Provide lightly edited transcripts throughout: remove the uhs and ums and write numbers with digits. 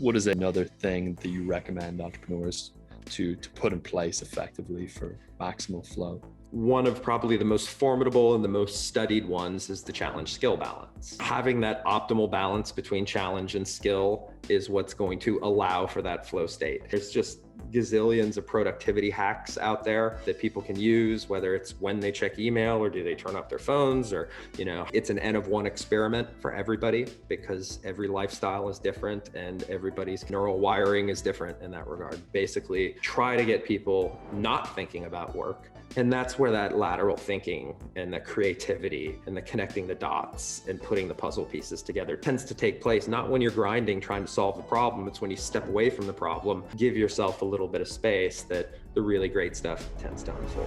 What is another thing that you recommend entrepreneurs to put in place effectively for maximal flow? One of probably the most formidable and the most studied ones is the challenge skill balance. Having that optimal balance between challenge and skill is what's going to allow for that flow state. There's just gazillions of productivity hacks out there that people can use, whether it's when they check email or do they turn off their phones, or, it's an N of one experiment for everybody because every lifestyle is different and everybody's neural wiring is different in that regard. Basically, try to get people not thinking about work. And that's where that lateral thinking and the creativity and the connecting the dots and putting the puzzle pieces together tends to take place, not when you're grinding, trying to solve the problem. It's when you step away from the problem, give yourself a little bit of space, that the really great stuff tends to unfold.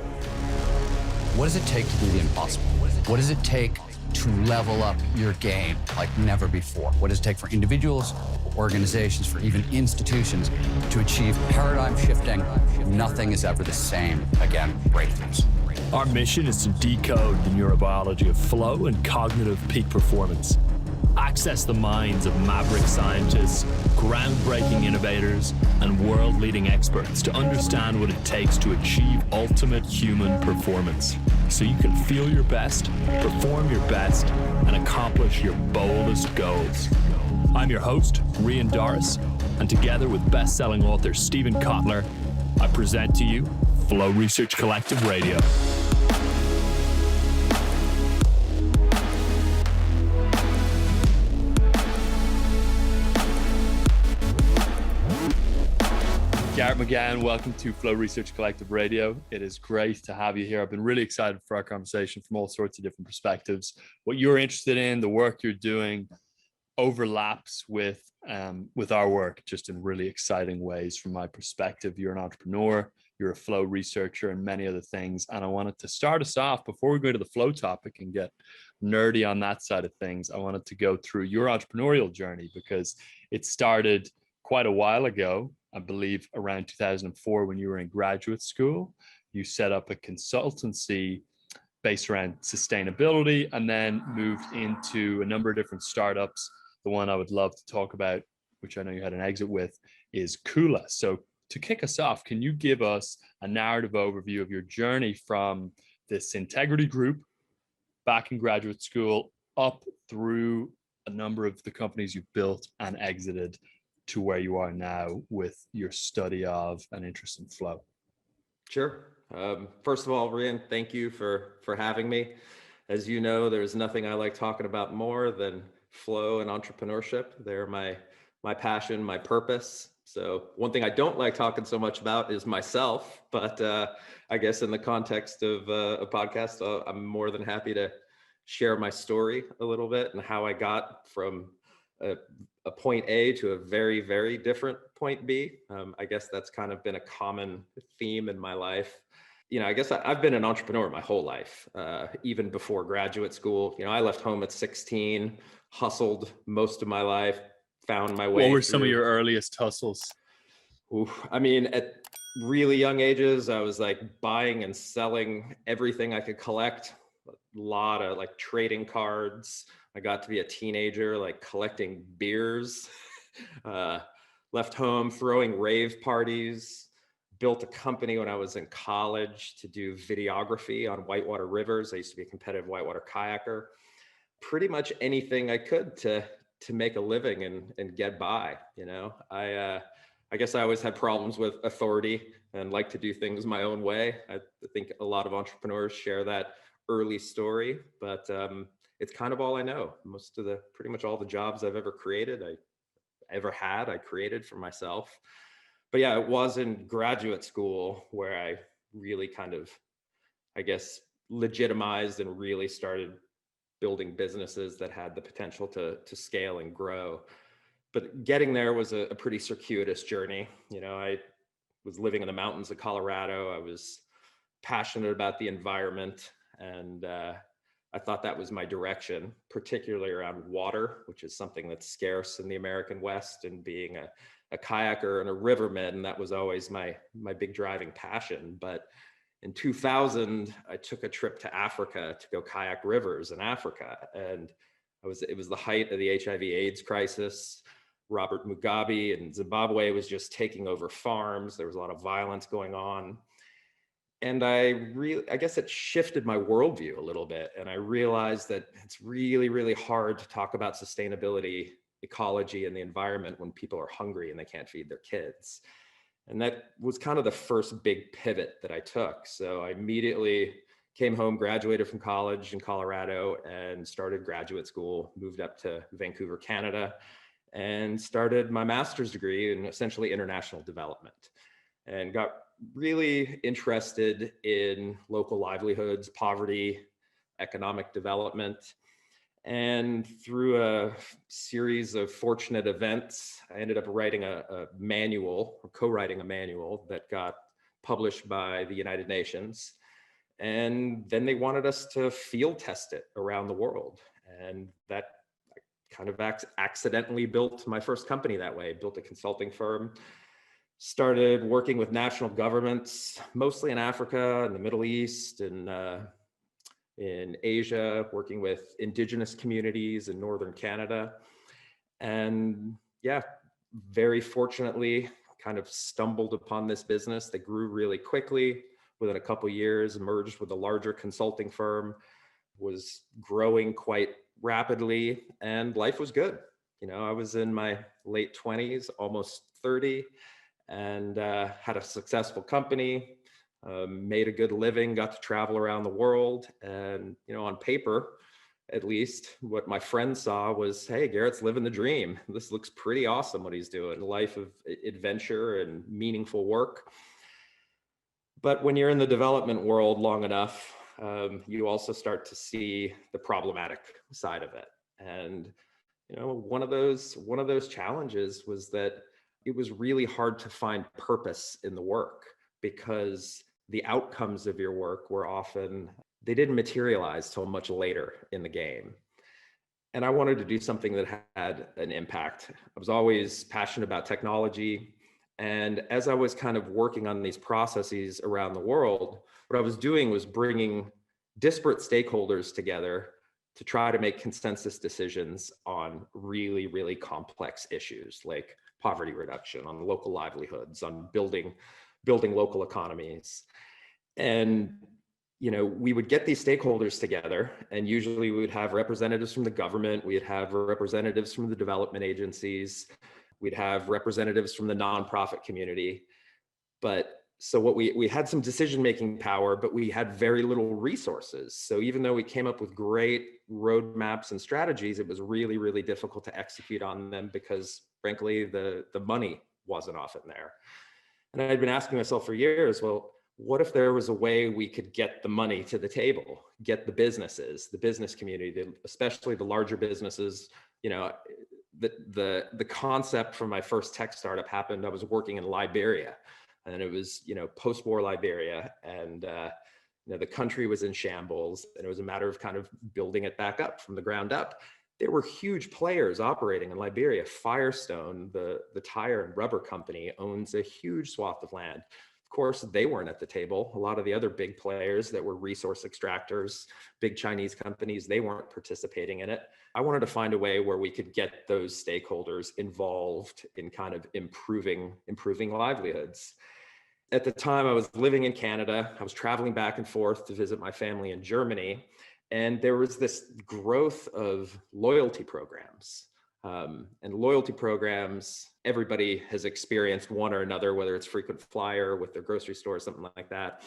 What does it take to do the impossible? What does it take to level up your game like never before? What does it take for individuals, organizations, for even institutions to achieve paradigm shifting? Nothing is ever the same again, breakthroughs. Our mission is to decode the neurobiology of flow and cognitive peak performance. Access the minds of maverick scientists, groundbreaking innovators, and world-leading experts to understand what it takes to achieve ultimate human performance, so you can feel your best, perform your best, and accomplish your boldest goals. I'm your host, Rian Doris, and together with best-selling author Stephen Kotler, I present to you Flow Research Collective Radio. Gerrit McGowan, welcome to Flow Research Collective Radio. It is great to have you here. I've been really excited for our conversation from all sorts of different perspectives. What you're interested in, the work you're doing, overlaps with our work just in really exciting ways from my perspective. You're an entrepreneur, you're a flow researcher, and many other things. And I wanted to start us off, before we go to the flow topic and get nerdy on that side of things, I wanted to go through your entrepreneurial journey, because it started quite a while ago. I believe around 2004, when you were in graduate school. You set up a consultancy based around sustainability and then moved into a number of different startups. The one I would love to talk about, which I know you had an exit with, is Kula. So to kick us off, can you give us a narrative overview of your journey from this integrity group back in graduate school up through a number of the companies you've built and exited to where you are now with your study of and interest in flow? Sure. First of all, Rian, thank you for having me. As you know, there's nothing I like talking about more than flow and entrepreneurship. They're my passion, my purpose. So one thing I don't like talking so much about is myself, but I guess in the context of a podcast, I'm more than happy to share my story a little bit and how I got from a point A to a very, very different point B. I guess that's kind of been a common theme in my life. I guess I've been an entrepreneur my whole life, even before graduate school. I left home at 16, hustled most of my life, found my way. What were some of your earliest hustles? At really young ages, I was like buying and selling everything I could collect. A lot of like trading cards. I got to be a teenager, like collecting beers, left home, throwing rave parties, built a company when I was in college to do videography on whitewater rivers. I used to be a competitive whitewater kayaker. Pretty much anything I could to make a living and get by. I guess I always had problems with authority and like to do things my own way. I think a lot of entrepreneurs share that early story, but it's kind of all I know. Pretty much all the jobs I've ever created, I created for myself. But yeah, it was in graduate school where I really kind of, I guess, legitimized and really started building businesses that had the potential to scale and grow. But getting there was a pretty circuitous journey. I was living in the mountains of Colorado. I was passionate about the environment, and I thought that was my direction, particularly around water, which is something that's scarce in the American West. And being a kayaker and a riverman, that was always my big driving passion. But in 2000, I took a trip to Africa to go kayak rivers in Africa. And it was the height of the HIV/AIDS crisis. Robert Mugabe in Zimbabwe was just taking over farms. There was a lot of violence going on. And I guess it shifted my worldview a little bit. And I realized that it's really, really hard to talk about sustainability, ecology, and the environment when people are hungry and they can't feed their kids. And that was kind of the first big pivot that I took. So I immediately came home, graduated from college in Colorado, and started graduate school, moved up to Vancouver, Canada, and started my master's degree in essentially international development, and got really interested in local livelihoods, poverty, economic development. And through a series of fortunate events, I ended up writing a manual, or co-writing a manual that got published by the United Nations. And then they wanted us to field test it around the world. And that kind of accidentally built my first company that way, built a consulting firm, started working with national governments, mostly in Africa and the Middle East and in Asia, working with indigenous communities in Northern Canada. And yeah, very fortunately, kind of stumbled upon this business that grew really quickly. Within a couple of years, merged with a larger consulting firm, was growing quite rapidly, and life was good. You know, I was in my late 20s, almost 30, and had a successful company, made a good living, got to travel around the world. And, you know, on paper, at least what my friends saw was, hey, Gerrit's living the dream. This looks pretty awesome what he's doing, a life of adventure and meaningful work. But when you're in the development world long enough, you also start to see the problematic side of it. And, you know, one of those challenges was that it was really hard to find purpose in the work, because the outcomes of your work were often, they didn't materialize till much later in the game. And I wanted to do something that had an impact. I was always passionate about technology. And as I was kind of working on these processes around the world, what I was doing was bringing disparate stakeholders together to try to make consensus decisions on really, really complex issues like poverty reduction, on local livelihoods, on building local economies. And, you know, we would get these stakeholders together, and usually we would have representatives from the government, we'd have representatives from the development agencies, we'd have representatives from the nonprofit community. But so what we had some decision-making power, but we had very little resources. So even though we came up with great roadmaps and strategies, it was really, really difficult to execute on them because, frankly, the money wasn't often there. And I'd been asking myself for years, well, what if there was a way we could get the money to the table, get the businesses, the business community, especially the larger businesses? You know, the concept for my first tech startup happened, I was working in Liberia, and it was, you know, post-war Liberia, and you know, the country was in shambles, and it was a matter of kind of building it back up from the ground up. There were huge players operating in Liberia. Firestone, the tire and rubber company, owns a huge swath of land. Of course, they weren't at the table. A lot of the other big players that were resource extractors, big Chinese companies, they weren't participating in it. I wanted to find a way where we could get those stakeholders involved in kind of improving livelihoods. At the time, I was living in Canada. I was traveling back and forth to visit my family in Germany. And there was this growth of loyalty programs. And loyalty programs, everybody has experienced one or another, whether it's frequent flyer with their grocery store or something like that.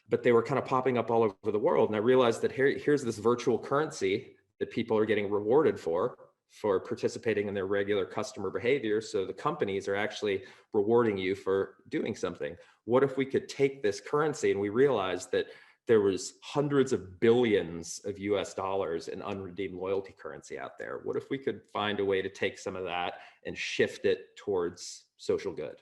But they were kind of popping up all over the world. And I realized that here's this virtual currency that people are getting rewarded for participating in their regular customer behavior. So the companies are actually rewarding you for doing something. What if we could take this currency, and we realized that there was hundreds of billions of US dollars in unredeemed loyalty currency out there. What if we could find a way to take some of that and shift it towards social good?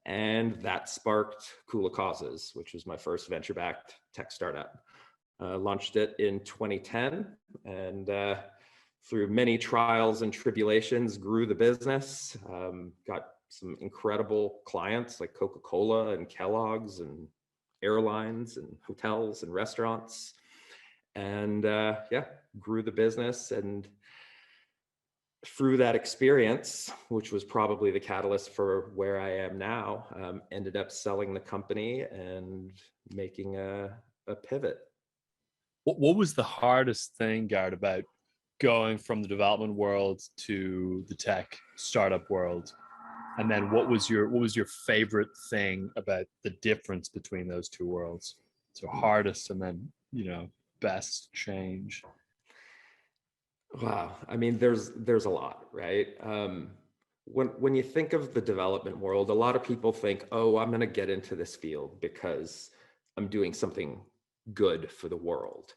And that sparked Kula Causes, which was my first venture-backed tech startup. Launched it in 2010, and through many trials and tribulations, grew the business. Got some incredible clients like Coca-Cola and Kellogg's and airlines and hotels and restaurants, and yeah, grew the business. And through that experience, which was probably the catalyst for where I am now, ended up selling the company and making a pivot. What was the hardest thing, Garrett, about going from the development world to the tech startup world? And then what was your favorite thing about the difference between those two worlds? So hardest and then, best change. Wow. I mean, there's a lot, right? When you think of the development world, a lot of people think, oh, I'm going to get into this field because I'm doing something good for the world.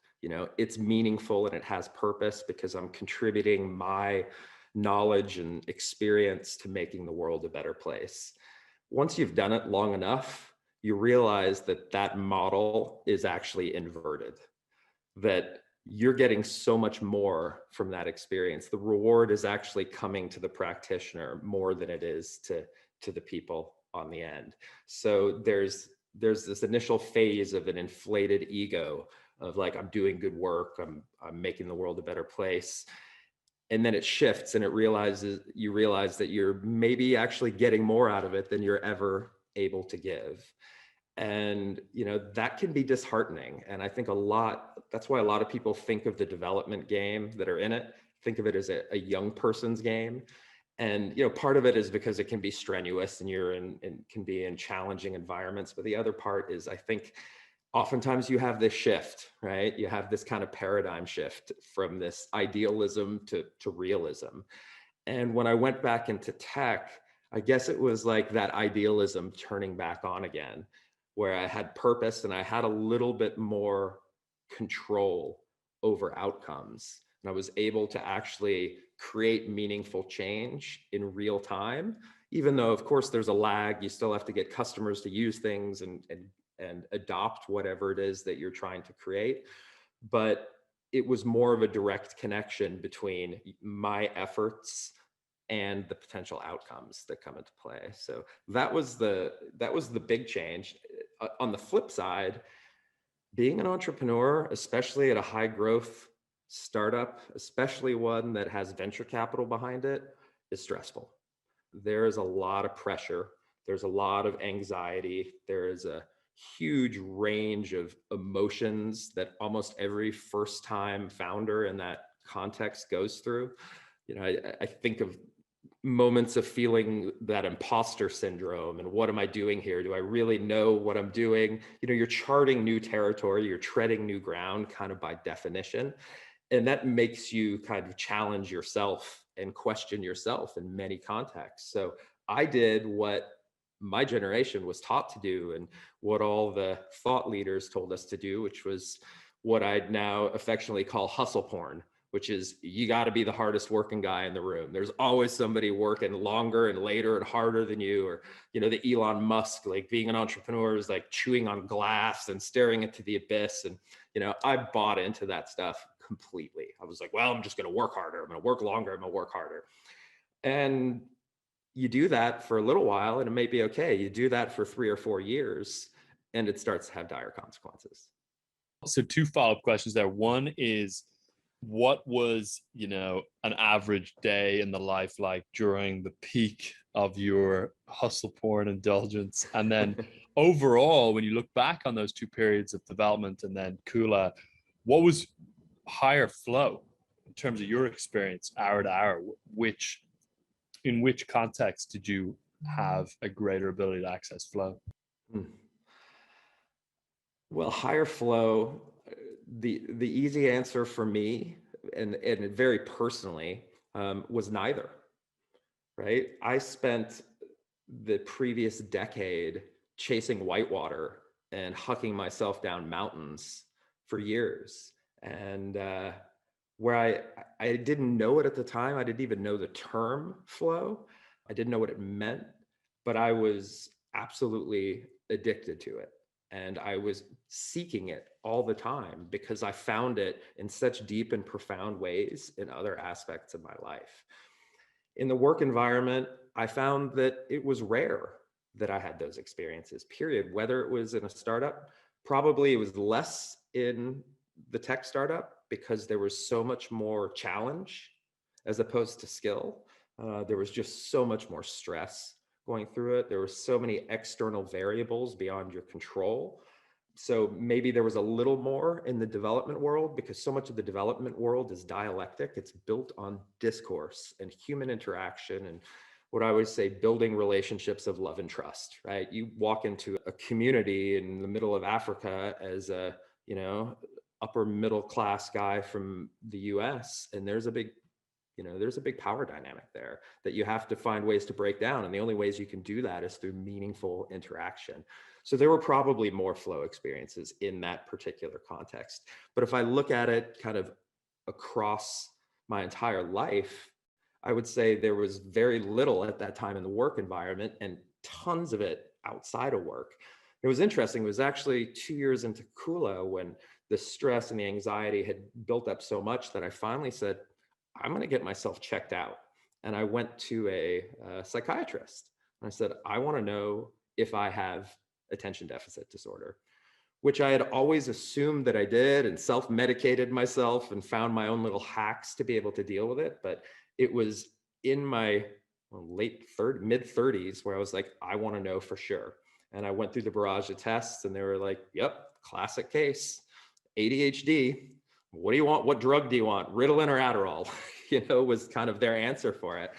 It's meaningful and it has purpose because I'm contributing my knowledge and experience to making the world a better place. Once you've done it long enough, you realize that that model is actually inverted, that you're getting so much more from that experience. The reward is actually coming to the practitioner more than it is to the people on the end. So there's this initial phase of an inflated ego of like, I'm doing good work, I'm making the world a better place. And then it shifts and you realize that you're maybe actually getting more out of it than you're ever able to give. And, that can be disheartening. And I think that's why a lot of people think of the development game that are in it, think of it as a young person's game. And, part of it is because it can be strenuous and can be in challenging environments. But the other part is, I think, oftentimes you have this shift, right? You have this kind of paradigm shift from this idealism to realism. And when I went back into tech, I guess it was like that idealism turning back on again, where I had purpose and I had a little bit more control over outcomes. And I was able to actually create meaningful change in real time, even though, of course, there's a lag. You still have to get customers to use things and adopt whatever it is that you're trying to create. But it was more of a direct connection between my efforts and the potential outcomes that come into play. So that was the big change. On the flip side, being an entrepreneur, especially at a high growth startup, especially one that has venture capital behind it, is stressful. There is a lot of pressure. There's a lot of anxiety. There is a huge range of emotions that almost every first time founder in that context goes through. I think of moments of feeling that imposter syndrome and what am I doing here? Do I really know what I'm doing? You're charting new territory, you're treading new ground kind of by definition. And that makes you kind of challenge yourself and question yourself in many contexts. So I did what my generation was taught to do and what all the thought leaders told us to do, which was what I'd now affectionately call hustle porn, which is you got to be the hardest working guy in the room. There's always somebody working longer and later and harder than you, or, the Elon Musk, like being an entrepreneur is like chewing on glass and staring into the abyss. And, I bought into that stuff completely. I was like, well, I'm just going to work harder. I'm going to work longer. I'm going to work harder. And you do that for a little while and it may be okay. You do that for 3 or 4 years and it starts to have dire consequences. So 2 follow-up questions there. One is, what was, an average day in the life like during the peak of your hustle porn indulgence? And then overall, when you look back on those 2 periods of development and then Kula, what was higher flow in terms of your experience hour to hour? In which context did you have a greater ability to access flow? Well, higher flow, the easy answer for me, and very personally, was neither, right? I spent the previous decade chasing whitewater and hucking myself down mountains for years. And where I didn't know it at the time, I didn't even know the term flow. I didn't know what it meant, but I was absolutely addicted to it. And I was seeking it all the time because I found it in such deep and profound ways in other aspects of my life. In the work environment, I found that it was rare that I had those experiences, period. Whether it was in a startup, probably it was less in the tech startup because there was so much more challenge as opposed to skill. There was just so much more stress going through it. There were so many external variables beyond your control. So maybe there was a little more in the development world, because so much of the development world is dialectic. It's built on discourse and human interaction, and what I would say, building relationships of love and trust, right? You walk into a community in the middle of Africa as a, upper middle class guy from the US, and there's a big power dynamic there that you have to find ways to break down. And the only ways you can do that is through meaningful interaction. So there were probably more flow experiences in that particular context. But if I look at it kind of across my entire life, I would say there was very little at that time in the work environment and tons of it outside of work. It was interesting. It was actually 2 years into Kula when the stress and the anxiety had built up so much that I finally said, I'm going to get myself checked out. And I went to a psychiatrist. And I said, I want to know if I have attention deficit disorder, which I had always assumed that I did, and self-medicated myself and found my own little hacks to be able to deal with it. But it was in my mid-30s where I was like, I want to know for sure. And I went through the barrage of tests, and they were like, yep, classic case, ADHD. What do you want? What drug do you want? Ritalin or Adderall? Was kind of their answer for it.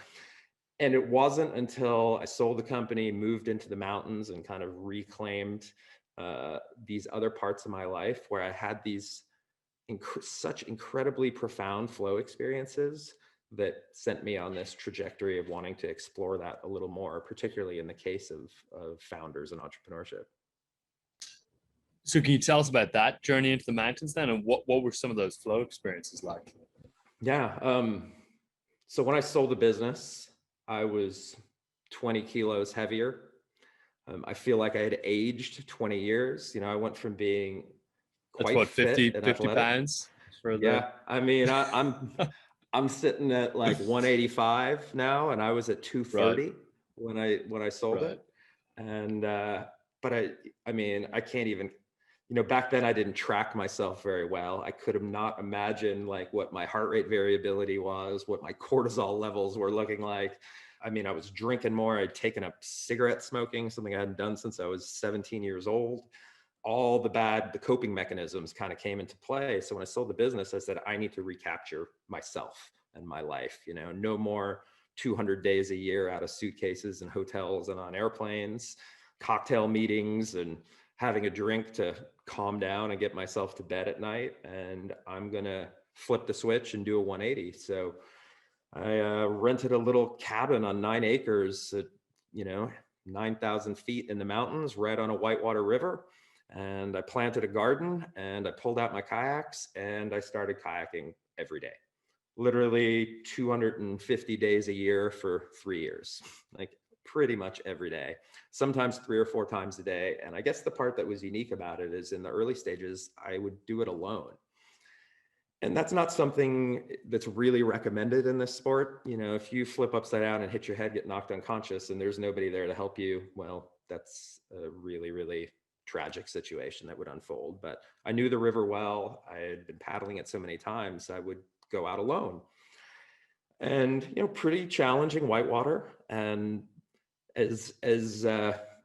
And it wasn't until I sold the company, moved into the mountains, and kind of reclaimed these other parts of my life where I had these such incredibly profound flow experiences that sent me on this trajectory of wanting to explore that a little more, particularly in the case of founders and entrepreneurship. So can you tell us about that journey into the mountains then, and what were some of those flow experiences like? Yeah. So when I sold the business, I was 20 kilos heavier. I feel like I had aged 20 years. I went from being quite That's what, fit 50 pounds? I'm sitting at like 185 now, and I was at 230 when I sold it. And but I can't even, back then I didn't track myself very well. I could have not imagined like what my heart rate variability was, what my cortisol levels were looking like. I was drinking more. I'd taken up cigarette smoking, something I hadn't done since I was 17 years old. All the coping mechanisms kind of came into play. So when I sold the business, I said, I need to recapture myself and my life, no more 200 days a year out of suitcases and hotels and on airplanes, cocktail meetings and having a drink to calm down and get myself to bed at night. And I'm going to flip the switch and do a 180. So I rented a little cabin on 9 acres at, 9,000 feet in the mountains, right on a whitewater river. And I planted a garden, and I pulled out my kayaks, and I started kayaking every day, literally 250 days a year for 3 years, like pretty much every day, sometimes 3 or 4 times a day. And I guess the part that was unique about it is in the early stages, I would do it alone. And that's not something that's really recommended in this sport. If you flip upside down and hit your head, get knocked unconscious, and there's nobody there to help you, well, that's a really, really tragic situation that would unfold. But I knew the river well. I had been paddling it so many times, I would go out alone. And, pretty challenging whitewater. And as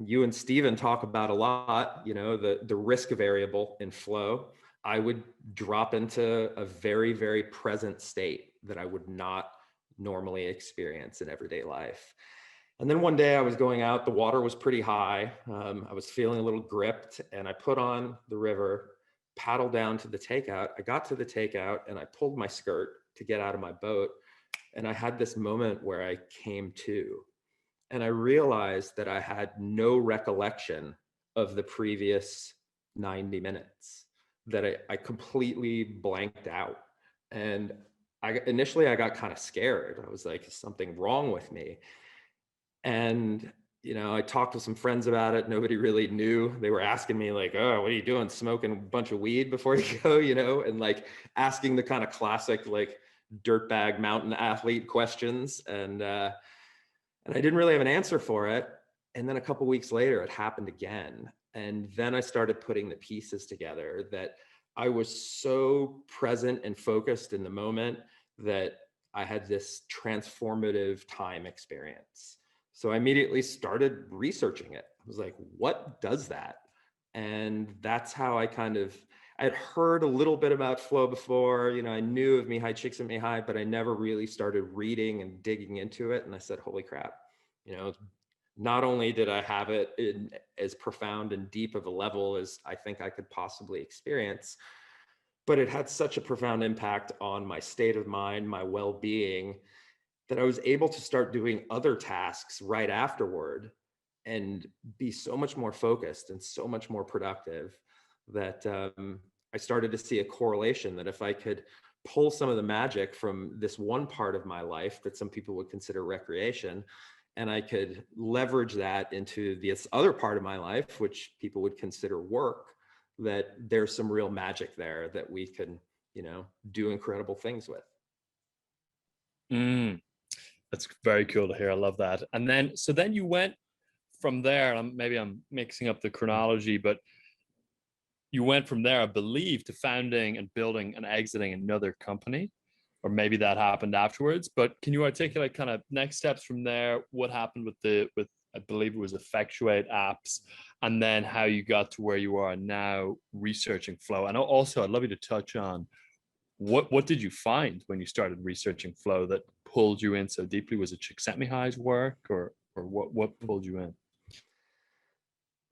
you and Steven talk about a lot, the risk variable in flow, I would drop into a very, very present state that I would not normally experience in everyday life. And then one day I was going out, the water was pretty high. I was feeling a little gripped, and I put on the river, paddled down to the takeout. I got to the takeout and I pulled my skirt to get out of my boat. And I had this moment where I came to, and I realized that I had no recollection of the previous 90 minutes. That I completely blanked out. And initially I got kind of scared. I was like, is something wrong with me? And, I talked to some friends about it. Nobody really knew. They were asking me like, oh, what are you doing? Smoking a bunch of weed before you go, and like asking the kind of classic, like dirtbag mountain athlete questions. And I didn't really have an answer for it. And then a couple of weeks later, it happened again. And then I started putting the pieces together that I was so present and focused in the moment that I had this transformative time experience. So I immediately started researching it. I was like, what does that? And that's how I'd heard a little bit about flow before. I knew of Mihai Csikszentmihalyi, but I never really started reading and digging into it. And I said, holy crap, not only did I have it in as profound and deep of a level as I think I could possibly experience, but it had such a profound impact on my state of mind, my well-being, that I was able to start doing other tasks right afterward and be so much more focused and so much more productive that I started to see a correlation that if I could pull some of the magic from this one part of my life that some people would consider recreation, and I could leverage that into this other part of my life, which people would consider work, that there's some real magic there that we can, do incredible things with. That's very cool to hear. I love that. And then you went from there, maybe I'm mixing up the chronology, but you went from there, I believe, to founding and building and exiting another company, or maybe that happened afterwards. But can you articulate kind of next steps from there? What happened with I believe it was Effectuate apps, and then how you got to where you are now researching flow? And also, I'd love you to touch on what did you find when you started researching flow that pulled you in so deeply? Was it Csikszentmihalyi's work, or what pulled you in?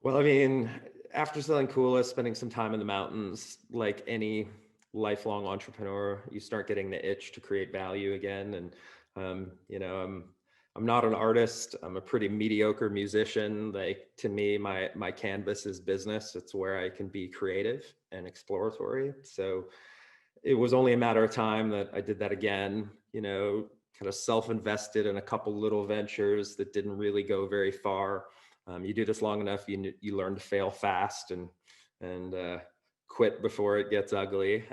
Well, I mean, after selling Kula, spending some time in the mountains, like any lifelong entrepreneur, you start getting the itch to create value again. And I'm not an artist. I'm a pretty mediocre musician. Like, to me, my canvas is business. It's where I can be creative and exploratory. So it was only a matter of time that I did that again, kind of self-invested in a couple little ventures that didn't really go very far. You do this long enough, you learn to fail fast and quit before it gets ugly.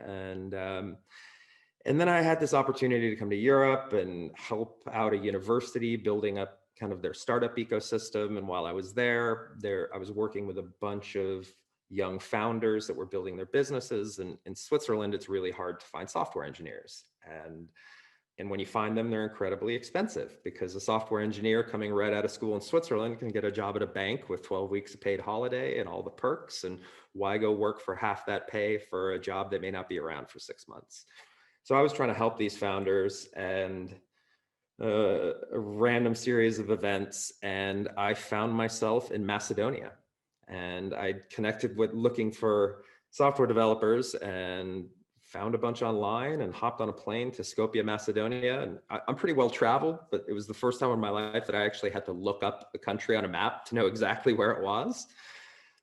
And then I had this opportunity to come to Europe and help out a university building up kind of their startup ecosystem. And while I was there, I was working with a bunch of young founders that were building their businesses. And in Switzerland, it's really hard to find software engineers. And when you find them, they're incredibly expensive, because a software engineer coming right out of school in Switzerland can get a job at a bank with 12 weeks of paid holiday and all the perks. And why go work for half that pay for a job that may not be around for 6 months? So I was trying to help these founders, and a random series of events, and I found myself in Macedonia. And I connected with looking for software developers and found a bunch online and hopped on a plane to Skopje, Macedonia. And I'm pretty well traveled, but it was the first time in my life that I actually had to look up the country on a map to know exactly where it was.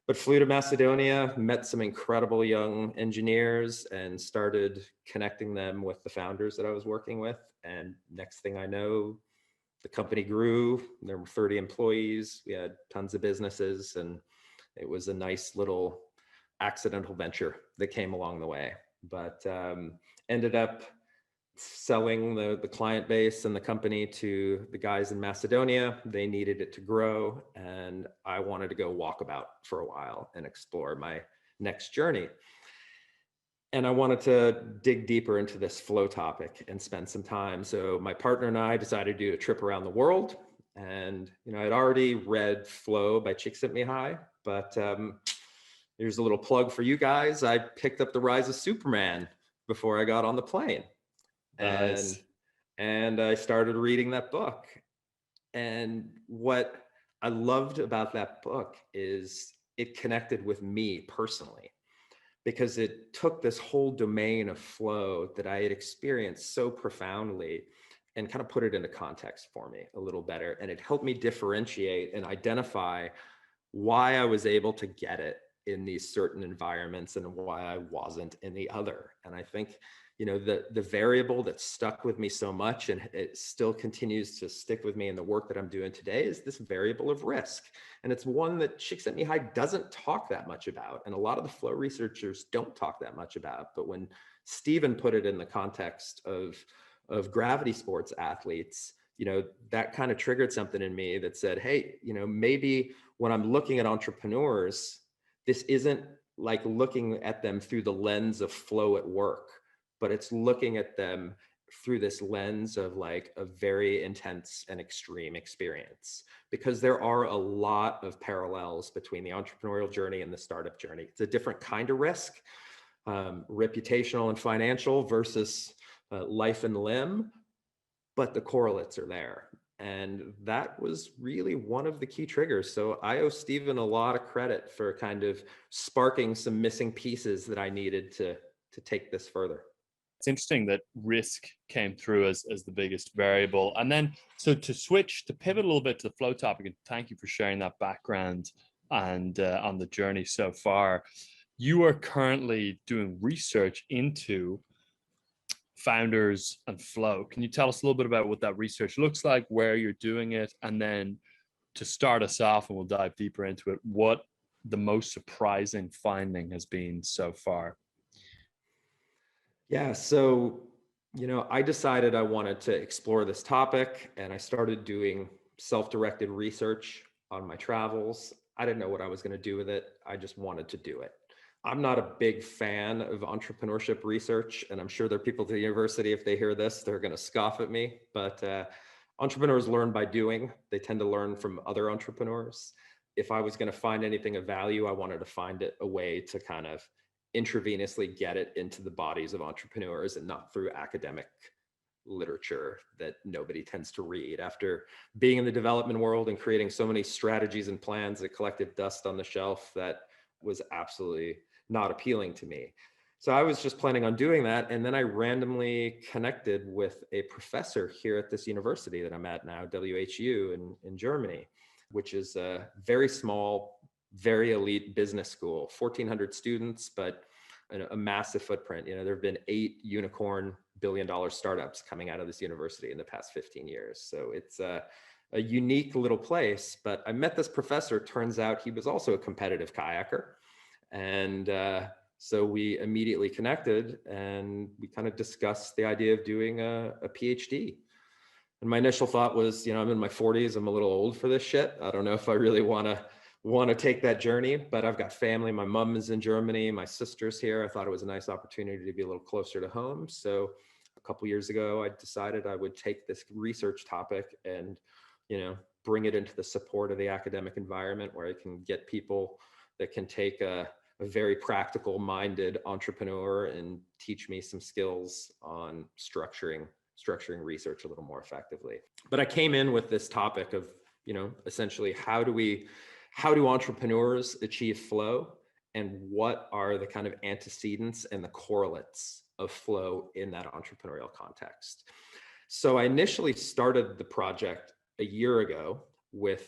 But flew to Macedonia, met some incredible young engineers, and started connecting them with the founders that I was working with. And next thing I know, the company grew. There were 30 employees. We had tons of businesses, and it was a nice little accidental venture that came along the way. But ended up selling the client base and the company to the guys in Macedonia. They needed it to grow, and I wanted to go walkabout for a while and explore my next journey. And I wanted to dig deeper into this flow topic and spend some time. So my partner and I decided to do a trip around the world. And I'd already read Flow by Csikszentmihalyi, but here's a little plug for you guys. I picked up The Rise of Superman before I got on the plane. Nice. And I started reading that book. And what I loved about that book is it connected with me personally, because it took this whole domain of flow that I had experienced so profoundly and kind of put it into context for me a little better. And it helped me differentiate and identify why I was able to get it in these certain environments and why I wasn't in the other. And I think, the variable that stuck with me so much, and it still continues to stick with me in the work that I'm doing today, is this variable of risk. And it's one that Csikszentmihalyi doesn't talk that much about. And a lot of the flow researchers don't talk that much about. But when Stephen put it in the context of gravity sports athletes, that kind of triggered something in me that said, hey, maybe when I'm looking at entrepreneurs, this isn't like looking at them through the lens of flow at work, but it's looking at them through this lens of like a very intense and extreme experience, because there are a lot of parallels between the entrepreneurial journey and the startup journey. It's a different kind of risk, reputational and financial versus life and limb, but the correlates are there. And that was really one of the key triggers. So I owe Stephen a lot of credit for kind of sparking some missing pieces that I needed to take this further. It's interesting that risk came through as the biggest variable. And then, so to pivot a little bit to the flow topic, and thank you for sharing that background and on the journey so far. You are currently doing research into founders and flow. Can you tell us a little bit about what that research looks like, where you're doing it, and then to start us off, and we'll dive deeper into it, what the most surprising finding has been so far? Yeah, so, I decided I wanted to explore this topic, and I started doing self-directed research on my travels. I didn't know what I was going to do with it. I just wanted to do it. I'm not a big fan of entrepreneurship research, and I'm sure there are people at the university, if they hear this, they're going to scoff at me, but entrepreneurs learn by doing. They tend to learn from other entrepreneurs. If I was going to find anything of value, I wanted to find it a way to kind of intravenously get it into the bodies of entrepreneurs and not through academic literature that nobody tends to read. After being in the development world and creating so many strategies and plans that collected dust on the shelf, that was absolutely not appealing to me. So I was just planning on doing that. And then I randomly connected with a professor here at this university that I'm at now, WHU in Germany, which is a very small, very elite business school, 1,400 students, but a massive footprint. There have been 8 unicorn billion-dollar startups coming out of this university in the past 15 years. So it's a unique little place. But I met this professor. Turns out he was also a competitive kayaker. And so we immediately connected, and we kind of discussed the idea of doing a PhD. And my initial thought was, I'm in my 40s. I'm a little old for this shit. I don't know if I really want to take that journey, but I've got family. My mom is in Germany. My sister's here. I thought it was a nice opportunity to be a little closer to home. So a couple years ago, I decided I would take this research topic and, bring it into the support of the academic environment, where I can get people that can take a very practical minded entrepreneur and teach me some skills on structuring research a little more effectively. But I came in with this topic of, essentially how do entrepreneurs achieve flow, and what are the kind of antecedents and the correlates of flow in that entrepreneurial context? So I initially started the project a year ago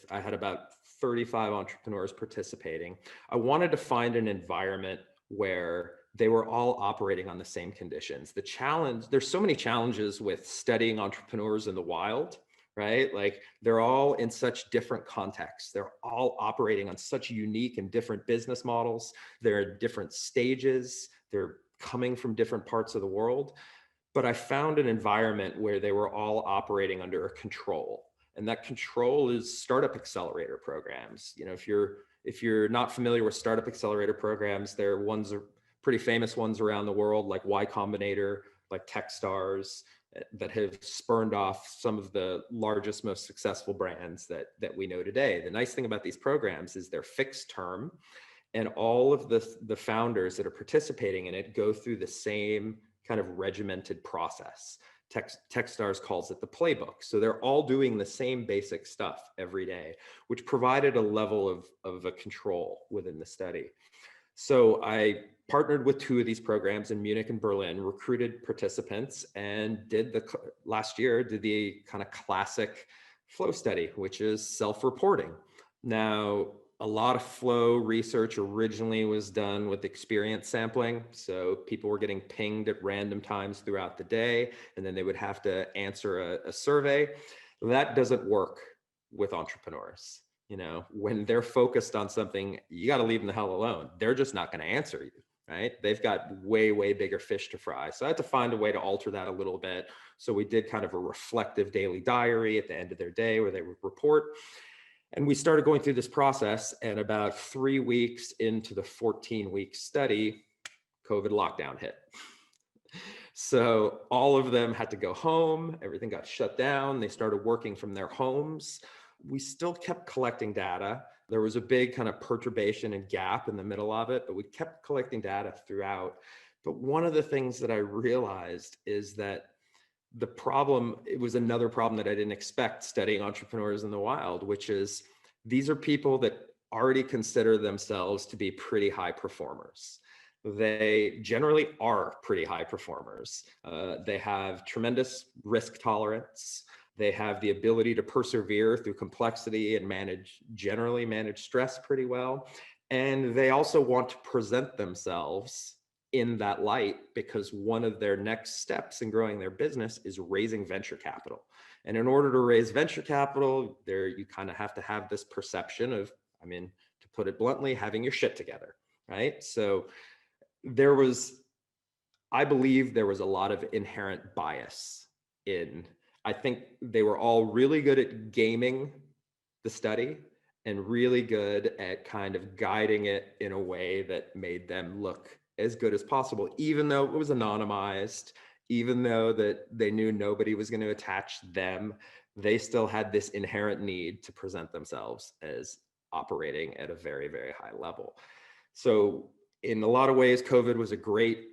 I had about 35 entrepreneurs participating. I wanted to find an environment where they were all operating on the same conditions. There's so many challenges with studying entrepreneurs in the wild, right? Like, they're all in such different contexts. They're all operating on such unique and different business models. They're at different stages. They're coming from different parts of the world. But I found an environment where they were all operating under a control. And that control is startup accelerator programs. If you're not familiar with startup accelerator programs, there are pretty famous ones around the world, like Y Combinator, like Techstars, that have spurned off some of the largest, most successful brands that we know today. The nice thing about these programs is they're fixed term, and all of the founders that are participating in it go through the same kind of regimented process. Techstars calls it the playbook. So they're all doing the same basic stuff every day, which provided a level of a control within the study. So I partnered with 2 of these programs in Munich and Berlin, recruited participants, and last year did the kind of classic flow study, which is self-reporting. Now, a lot of flow research originally was done with experience sampling. So people were getting pinged at random times throughout the day, and then they would have to answer a survey. That doesn't work with entrepreneurs. When they're focused on something, you got to leave them the hell alone. They're just not going to answer you, right? They've got way, way bigger fish to fry. So I had to find a way to alter that a little bit. So we did kind of a reflective daily diary at the end of their day where they would report. And we started going through this process, and about 3 weeks into the 14-week study, COVID lockdown hit. So all of them had to go home. Everything got shut down. They started working from their homes. We still kept collecting data. There was a big kind of perturbation and gap in the middle of it, but we kept collecting data throughout. But one of the things that I realized is that the problem, it was another problem that I didn't expect studying entrepreneurs in the wild, which is these are people that already consider themselves to be pretty high performers. They generally are pretty high performers. They have tremendous risk tolerance. They have the ability to persevere through complexity and generally manage stress pretty well. And they also want to present themselves in that light, because one of their next steps in growing their business is raising venture capital. And in order to raise venture capital, you kind of have to have this perception of, to put it bluntly, having your shit together, right? So I believe there was a lot of inherent bias I think they were all really good at gaming the study and really good at kind of guiding it in a way that made them look as good as possible, even though it was anonymized, even though that they knew nobody was going to attach them. They still had this inherent need to present themselves as operating at a very, very high level. So in a lot of ways, COVID was a great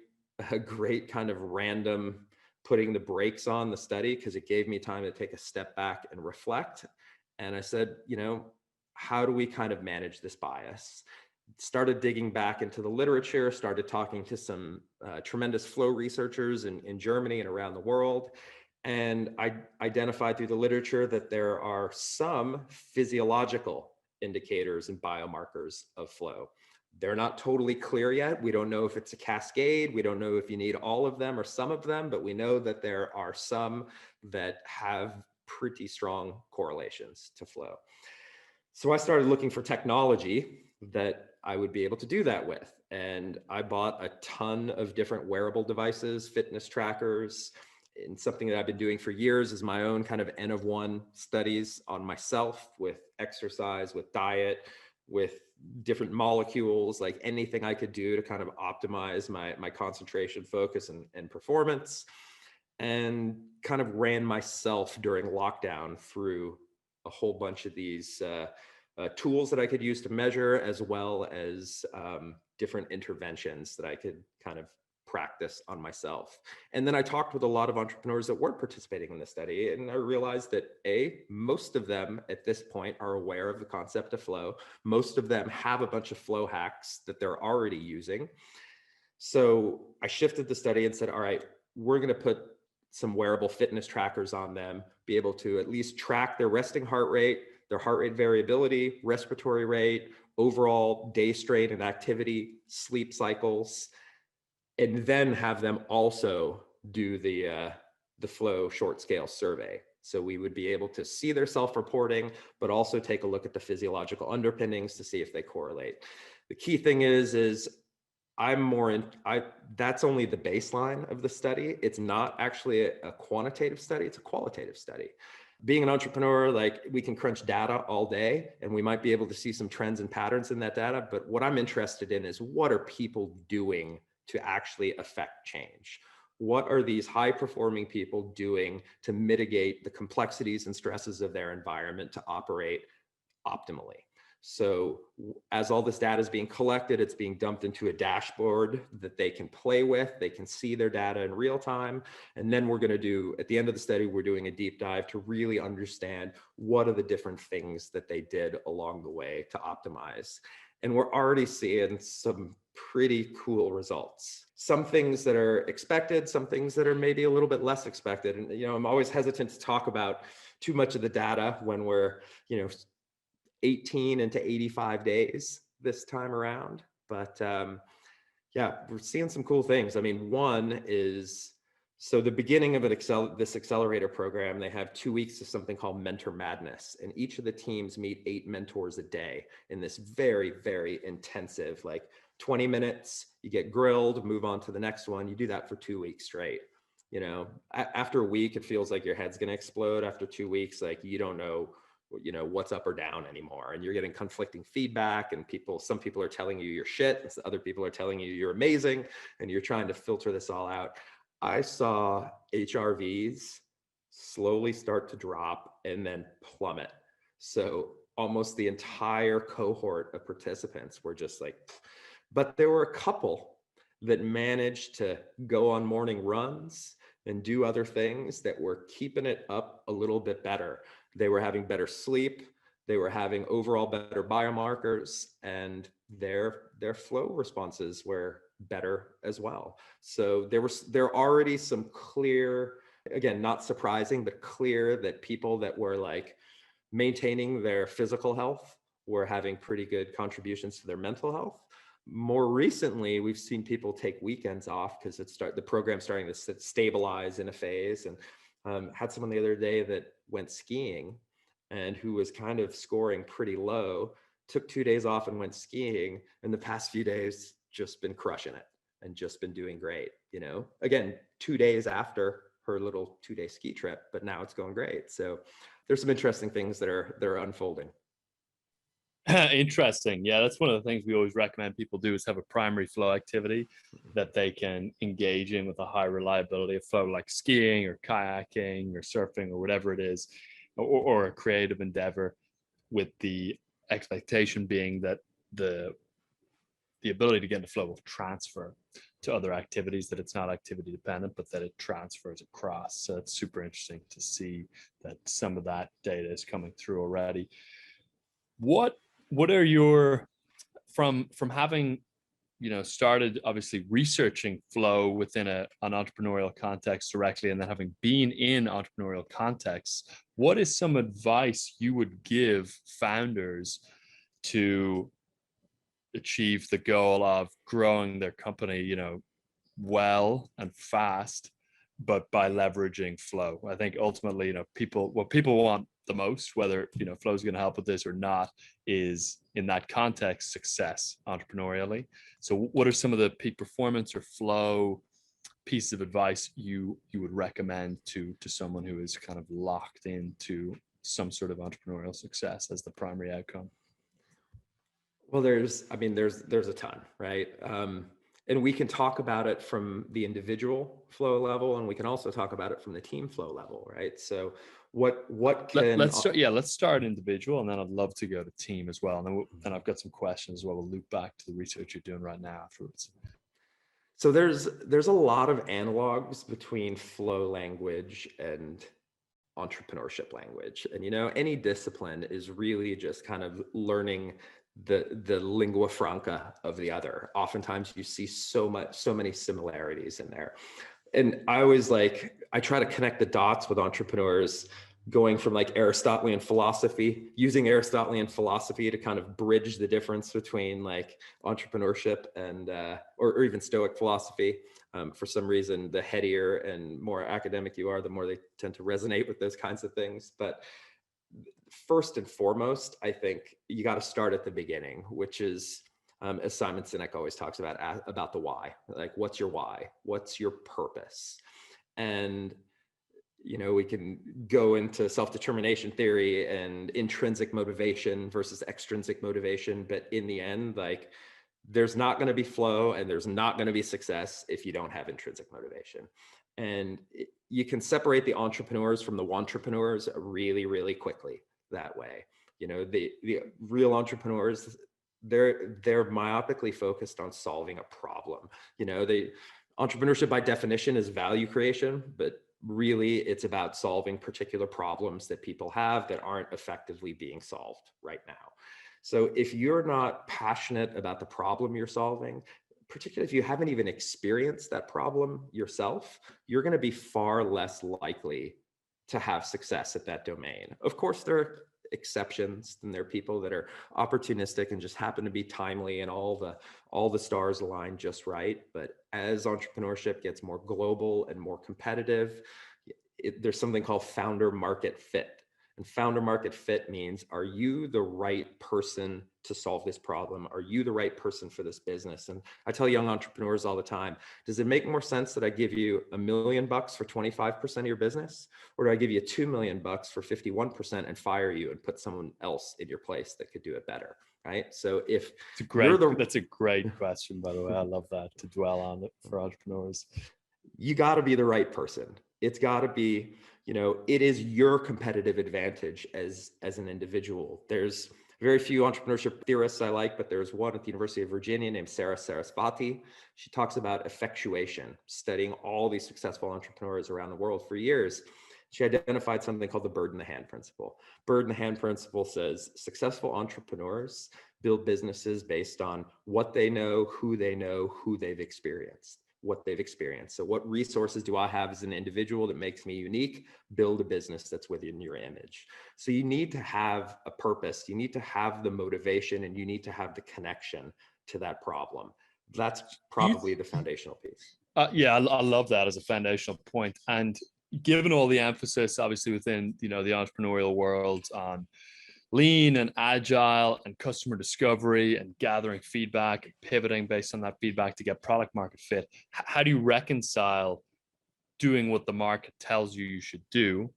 kind of random putting the brakes on the study, because it gave me time to take a step back and reflect. And I said, how do we kind of manage this bias? Started digging back into the literature, started talking to some tremendous flow researchers in Germany and around the world. And I identified through the literature that there are some physiological indicators and biomarkers of flow. They're not totally clear yet. We don't know if it's a cascade. We don't know if you need all of them or some of them, but we know that there are some that have pretty strong correlations to flow. So I started looking for technology that I would be able to do that with. And I bought a ton of different wearable devices, fitness trackers, and something that I've been doing for years is my own kind of N of 1 studies on myself with exercise, with diet, with different molecules, like anything I could do to kind of optimize my concentration, focus, and performance, and kind of ran myself during lockdown through a whole bunch of these tools that I could use to measure, as well as different interventions that I could kind of practice on myself. And then I talked with a lot of entrepreneurs that weren't participating in the study, and I realized that most of them at this point are aware of the concept of flow. Most of them have a bunch of flow hacks that they're already using. So I shifted the study and said, all right, we're going to put some wearable fitness trackers on them, be able to at least track their resting heart rate, their heart rate variability, respiratory rate, overall day strain and activity, sleep cycles, and then have them also do the flow short scale survey. So we would be able to see their self-reporting, but also take a look at the physiological underpinnings to see if they correlate. The key thing is that's only the baseline of the study. It's not actually a quantitative study, it's a qualitative study. Being an entrepreneur, like, we can crunch data all day and we might be able to see some trends and patterns in that data. But what I'm interested in is, what are people doing to actually affect change? What are these high performing people doing to mitigate the complexities and stresses of their environment to operate optimally? So as all this data is being collected, it's being dumped into a dashboard that they can play with. They can see their data in real time. And then we're going to do, at the end of the study, we're doing a deep dive to really understand what are the different things that they did along the way to optimize. And we're already seeing some pretty cool results. Some things that are expected, some things that are maybe a little bit less expected. And, I'm always hesitant to talk about too much of the data when we're, 18 into 85 days this time around. But yeah, we're seeing some cool things. One is, so the beginning of this accelerator program, they have 2 weeks of something called Mentor Madness. And each of the teams meet 8 mentors a day in this very, very intensive, 20 minutes, you get grilled, move on to the next one. You do that for 2 weeks straight. After a week, it feels like your head's going to explode. After 2 weeks, you don't know what's up or down anymore, and you're getting conflicting feedback, and some people are telling you you're shit, and other people are telling you you're amazing, and you're trying to filter this all out. I saw HRVs slowly start to drop and then plummet. So almost the entire cohort of participants were just like, pff. But there were a couple that managed to go on morning runs and do other things that were keeping it up a little bit better. They were having better sleep. They were having overall better biomarkers, and their flow responses were better as well. So there already some clear, again, not surprising, but clear that people that were like maintaining their physical health were having pretty good contributions to their mental health. More recently, we've seen people take weekends off because the program's starting to stabilize in a phase. And had someone the other day that went skiing and who was kind of scoring pretty low, took 2 days off and went skiing. And the past few days, just been crushing it and just been doing great. Again, 2 days after her little 2-day ski trip, but now it's going great. So there's some interesting things that are unfolding. Interesting. Yeah, that's one of the things we always recommend people do, is have a primary flow activity that they can engage in with a high reliability of flow, like skiing or kayaking or surfing or whatever it is, or a creative endeavor, with the expectation being that the ability to get into flow will transfer to other activities, that it's not activity dependent, but that it transfers across. So it's super interesting to see that some of that data is coming through already. What are your, from having started obviously researching flow within an entrepreneurial context directly, and then having been in entrepreneurial contexts, what is some advice you would give founders to achieve the goal of growing their company, well and fast, but by leveraging flow? I think ultimately, what people want the most, whether flow is going to help with this or not, is in that context success entrepreneurially. So what are some of the peak performance or flow pieces of advice you would recommend to someone who is kind of locked into some sort of entrepreneurial success as the primary outcome? Well, there's a ton, right? And we can talk about it from the individual flow level, and we can also talk about it from the team flow level, right? So what can let's start individual, and then I'd love to go to team as well, and then I've got some questions as well. We'll loop back to the research you're doing right now afterwards. So there's a lot of analogs between flow language and entrepreneurship language, and any discipline is really just kind of learning the lingua franca of the other. Oftentimes you see so many similarities in there. And I try to connect the dots with entrepreneurs, going from like Aristotelian philosophy, using Aristotelian philosophy to kind of bridge the difference between like entrepreneurship and, or even Stoic philosophy. For some reason, the headier and more academic you are, the more they tend to resonate with those kinds of things. But first and foremost, I think you got to start at the beginning, which is, as Simon Sinek always talks about the why. Like, what's your why? What's your purpose? And, we can go into self-determination theory and intrinsic motivation versus extrinsic motivation. But in the end, like, there's not going to be flow and there's not going to be success if you don't have intrinsic motivation. And you can separate the entrepreneurs from the wantrepreneurs really, really quickly that way. The real entrepreneurs, they're myopically focused on solving a problem. Entrepreneurship by definition is value creation, but really it's about solving particular problems that people have that aren't effectively being solved right now. So if you're not passionate about the problem you're solving, particularly if you haven't even experienced that problem yourself, you're going to be far less likely to have success at that domain. Of course, there are exceptions, and there are people that are opportunistic and just happen to be timely and all the stars align just right. But as entrepreneurship gets more global and more competitive, there's something called founder market fit. And founder market fit means, are you the right person to solve this problem? Are you the right person for this business? And I tell young entrepreneurs all the time, does it make more sense that I give you $1 million for 25% of your business? Or do I give you $2 million for 51% and fire you and put someone else in your place that could do it better? Right. So if that's a great question, by the way. I love that, to dwell on it for entrepreneurs. you got to be the right person. It's got to be, it is your competitive advantage as an individual. There's very few entrepreneurship theorists I like, but there's one at the University of Virginia named Sarah Sarasvati. She talks about effectuation, studying all these successful entrepreneurs around the world for years. She identified something called the bird in the hand principle. Bird in the hand principle says successful entrepreneurs build businesses based on what they know, who they've experienced. So what resources do I have as an individual that makes me unique? Build a business that's within your image. So you need to have a purpose, you need to have the motivation, and you need to have the connection to that problem. That's probably the foundational piece. Yeah, I love that as a foundational point. And given all the emphasis, obviously, within the entrepreneurial world on lean and agile and customer discovery and gathering feedback and pivoting based on that feedback to get product market fit, how do you reconcile doing what the market tells you should do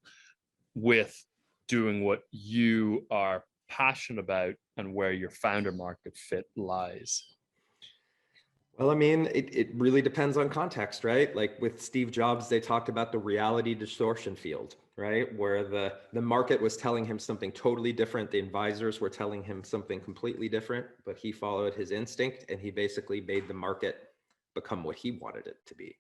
with doing what you are passionate about and where your founder market fit lies? Well, I mean, it really depends on context, right? Like with Steve Jobs, they talked about the reality distortion field, right? Where the market was telling him something totally different. The advisors were telling him something completely different, but he followed his instinct and he basically made the market become what he wanted it to be.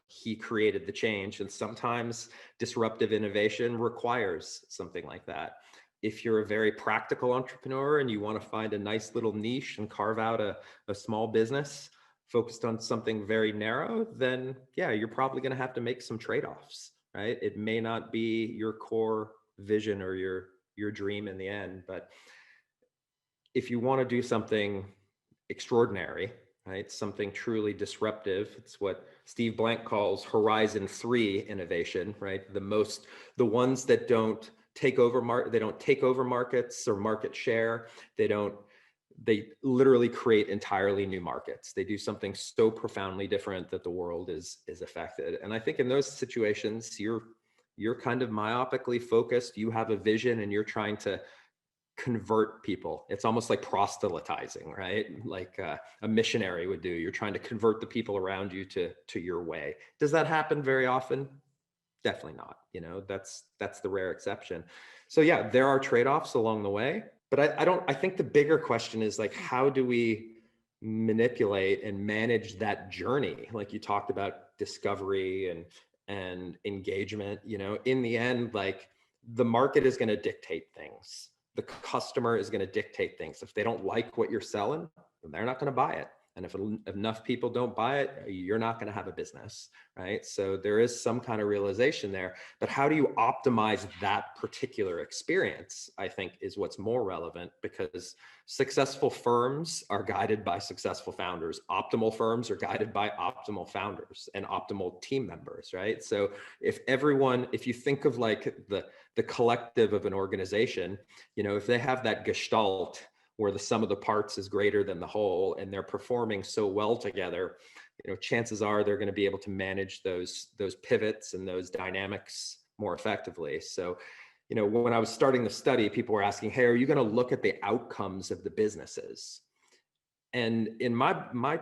He created the change, and sometimes disruptive innovation requires something like that. If you're a very practical entrepreneur and you want to find a nice little niche and carve out a small business focused on something very narrow, then yeah, you're probably going to have to make some trade-offs, right? It may not be your core vision or your dream in the end, but if you want to do something extraordinary, right, something truly disruptive, it's what Steve Blank calls Horizon 3 innovation, right? The ones that don't take over markets or market share. They literally create entirely new markets. They do something so profoundly different that the world is affected. And I think in those situations, you're kind of myopically focused. You have a vision and you're trying to convert people. It's almost like proselytizing, right? Like a missionary would do. You're trying to convert the people around you to your way. Does that happen very often? Definitely not. That's the rare exception. So yeah, there are trade-offs along the way, but I think the bigger question is like, how do we manipulate and manage that journey? Like you talked about discovery and engagement, in the end, like the market is going to dictate things. The customer is going to dictate things. If they don't like what you're selling, then they're not going to buy it. And if enough people don't buy it, you're not going to have a business, right? So there is some kind of realization there, but how do you optimize that particular experience, I think, is what's more relevant, because successful firms are guided by successful founders. Optimal firms are guided by optimal founders and optimal team members, right? So if you think of like the collective of an organization, if they have that gestalt where the sum of the parts is greater than the whole, and they're performing so well together, chances are they're going to be able to manage those pivots and those dynamics more effectively. So, when I was starting the study, people were asking, hey, are you going to look at the outcomes of the businesses? And in my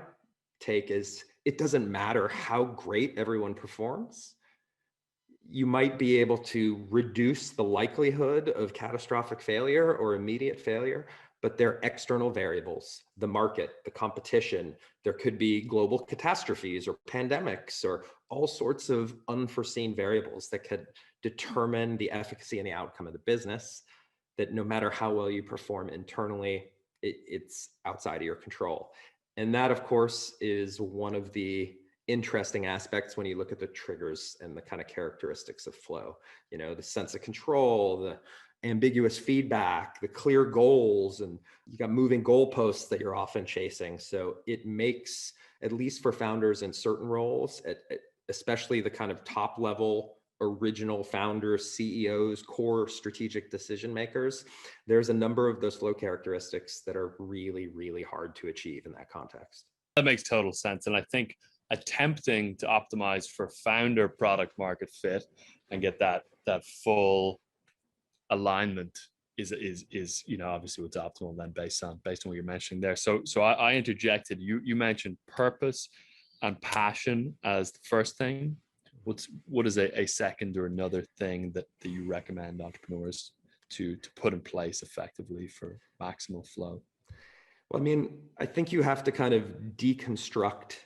take is, it doesn't matter how great everyone performs. You might be able to reduce the likelihood of catastrophic failure or immediate failure, but they're external variables, the market, the competition. There could be global catastrophes or pandemics or all sorts of unforeseen variables that could determine the efficacy and the outcome of the business, that no matter how well you perform internally, it's outside of your control. And that, of course, is one of the interesting aspects when you look at the triggers and the kind of characteristics of flow, the sense of control, the ambiguous feedback, the clear goals, and you got moving goalposts that you're often chasing. So it makes, at least for founders in certain roles, especially the kind of top level original founders, CEOs, core strategic decision makers, there's a number of those flow characteristics that are really, really hard to achieve in that context. That makes total sense. And I think attempting to optimize for founder product market fit and get that full alignment is obviously what's optimal then based on what you're mentioning there. So I interjected, you mentioned purpose and passion as the first thing, what is a second or another thing that you recommend entrepreneurs to put in place effectively for maximal flow? Well, I mean, I think you have to kind of deconstruct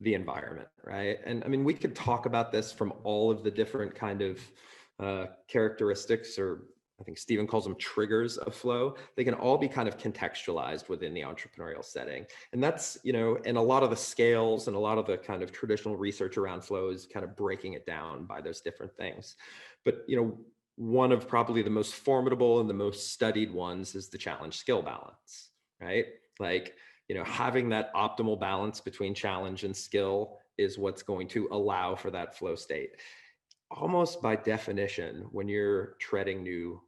the environment, right? And I mean, we could talk about this from all of the different kind of characteristics, or I think Stephen calls them triggers of flow. They can all be kind of contextualized within the entrepreneurial setting. And that's, and a lot of the scales and a lot of the kind of traditional research around flow is kind of breaking it down by those different things. But, one of probably the most formidable and the most studied ones is the challenge skill balance, right? Like, having that optimal balance between challenge and skill is what's going to allow for that flow state. Almost by definition, when you're treading new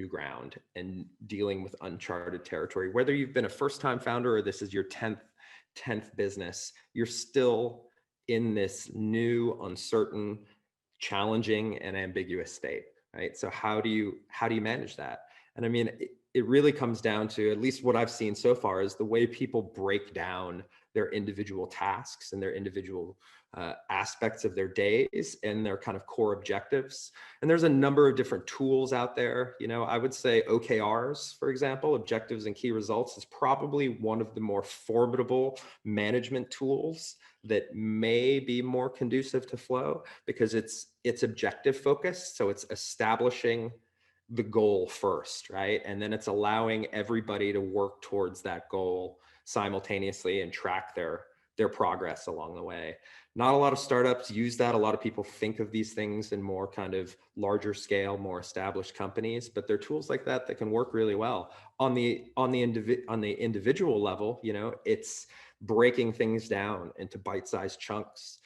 ground and dealing with uncharted territory, whether you've been a first-time founder or this is your 10th business, you're still in this new, uncertain, challenging, and ambiguous state, right? So how do you manage that? And I mean, it really comes down to, at least what I've seen so far, is the way people break down their individual tasks and their individual aspects of their days and their kind of core objectives. And there's a number of different tools out there. I would say OKRs, for example, objectives and key results, is probably one of the more formidable management tools that may be more conducive to flow, because it's objective focused. So it's establishing the goal first, right? And then it's allowing everybody to work towards that goal simultaneously and track their progress along the way. Not a lot of startups use that. A lot of people think of these things in more kind of larger scale, more established companies, but they're tools like that that can work really well. On the individual level, it's breaking things down into bite-sized chunks.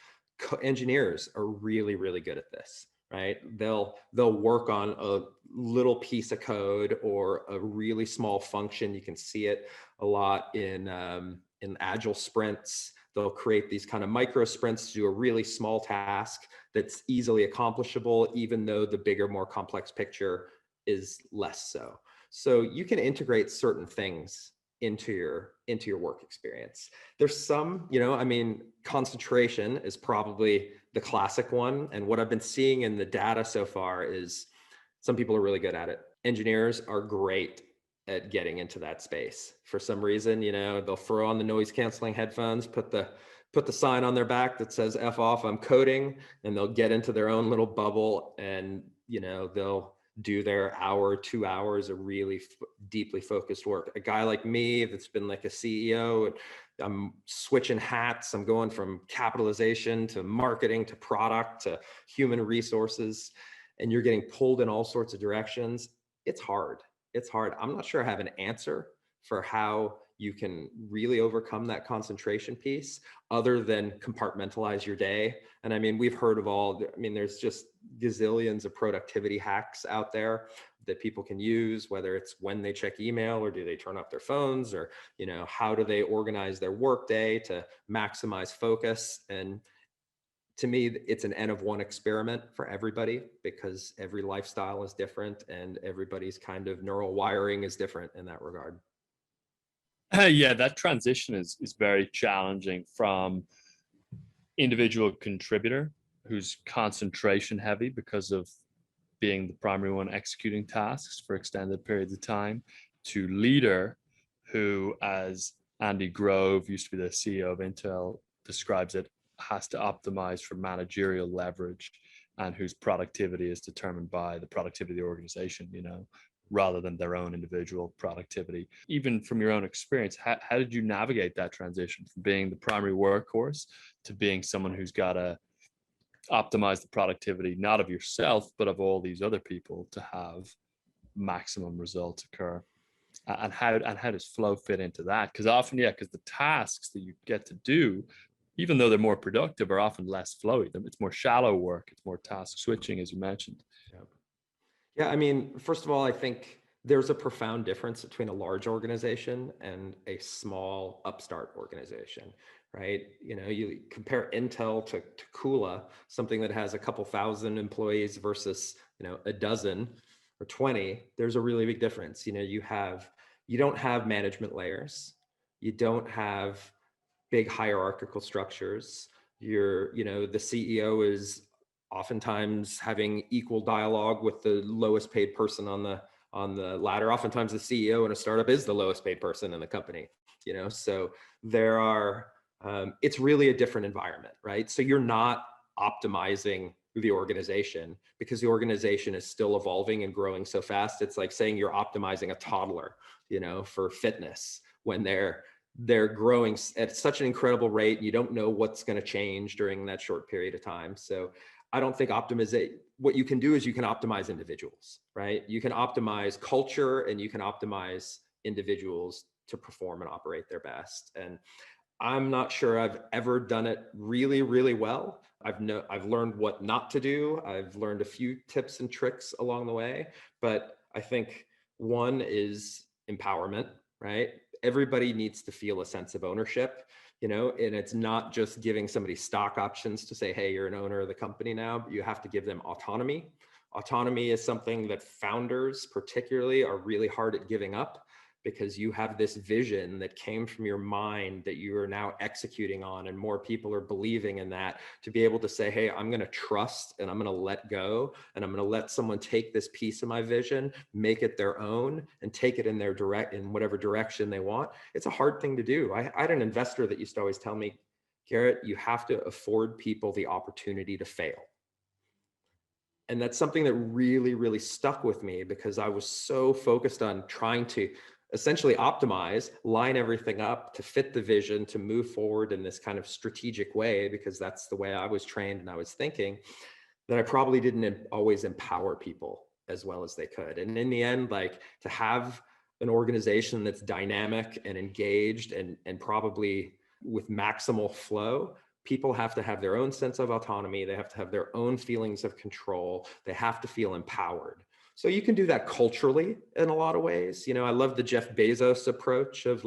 Engineers are really, really good at this, right? They'll work on a little piece of code or a really small function. You can see it a lot in agile sprints. They'll create these kind of micro sprints to do a really small task that's easily accomplishable, even though the bigger, more complex picture is less so. So you can integrate certain things into your work experience. There's some, concentration is probably the classic one. And what I've been seeing in the data so far is some people are really good at it. Engineers are great at getting into that space. For some reason, they'll throw on the noise canceling headphones, put the sign on their back that says "F off, I'm coding," and they'll get into their own little bubble, and they'll do their hour, 2 hours of really deeply focused work. A guy like me that's been like a CEO, I'm switching hats. I'm going from capitalization to marketing to product to human resources, and you're getting pulled in all sorts of directions. It's hard. I'm not sure I have an answer for how you can really overcome that concentration piece other than compartmentalize your day. And I mean, we've heard of there's just gazillions of productivity hacks out there that people can use, whether it's when they check email or do they turn off their phones, or, how do they organize their workday to maximize focus. And to me, it's an N of one experiment for everybody, because every lifestyle is different and everybody's kind of neural wiring is different in that regard. Yeah, that transition is very challenging from individual contributor who's concentration heavy because of being the primary one executing tasks for extended periods of time, to leader who, as Andy Grove, used to be the CEO of Intel, describes it, has to optimize for managerial leverage, and whose productivity is determined by the productivity of the organization, rather than their own individual productivity. Even from your own experience, how did you navigate that transition from being the primary workhorse to being someone who's got to optimize the productivity, not of yourself, but of all these other people to have maximum results occur? And how does flow fit into that? Because often, because the tasks that you get to do, even though they're more productive, are often less flowy. It's more shallow work. It's more task switching, as you mentioned. Yeah, I mean, first of all, I think there's a profound difference between a large organization and a small upstart organization, right? You compare Intel to Kula, something that has a couple thousand employees versus, a dozen or 20. There's a really big difference. You don't have management layers. You don't have big hierarchical structures. the CEO is oftentimes having equal dialogue with the lowest paid person on the ladder. Oftentimes the CEO in a startup is the lowest paid person in the company, so there are, it's really a different environment, right? So you're not optimizing the organization because the organization is still evolving and growing so fast. It's like saying you're optimizing a toddler, for fitness when they're growing at such an incredible rate. You don't know what's going to change during that short period of time. So I don't think what you can do is you can optimize individuals, right? You can optimize culture and you can optimize individuals to perform and operate their best. And I'm not sure I've ever done it really, really well. I've learned what not to do. I've learned a few tips and tricks along the way, but I think one is empowerment, right? Everybody needs to feel a sense of ownership, and it's not just giving somebody stock options to say, hey, you're an owner of the company now, but you have to give them autonomy. Autonomy is something that founders particularly are really hard at giving up, because you have this vision that came from your mind that you are now executing on, and more people are believing in that, to be able to say, hey, I'm going to trust and I'm going to let go, and I'm going to let someone take this piece of my vision, make it their own, and take it in whatever direction they want. It's a hard thing to do. I had an investor that used to always tell me, Gerrit, you have to afford people the opportunity to fail. And that's something that really, really stuck with me, because I was so focused on trying to essentially optimize, line everything up to fit the vision, to move forward in this kind of strategic way, because that's the way I was trained and I was thinking, that I probably didn't always empower people as well as they could. And in the end, like, to have an organization that's dynamic and engaged and probably with maximal flow, people have to have their own sense of autonomy. They have to have their own feelings of control. They have to feel empowered. So you can do that culturally in a lot of ways. I love the Jeff Bezos approach of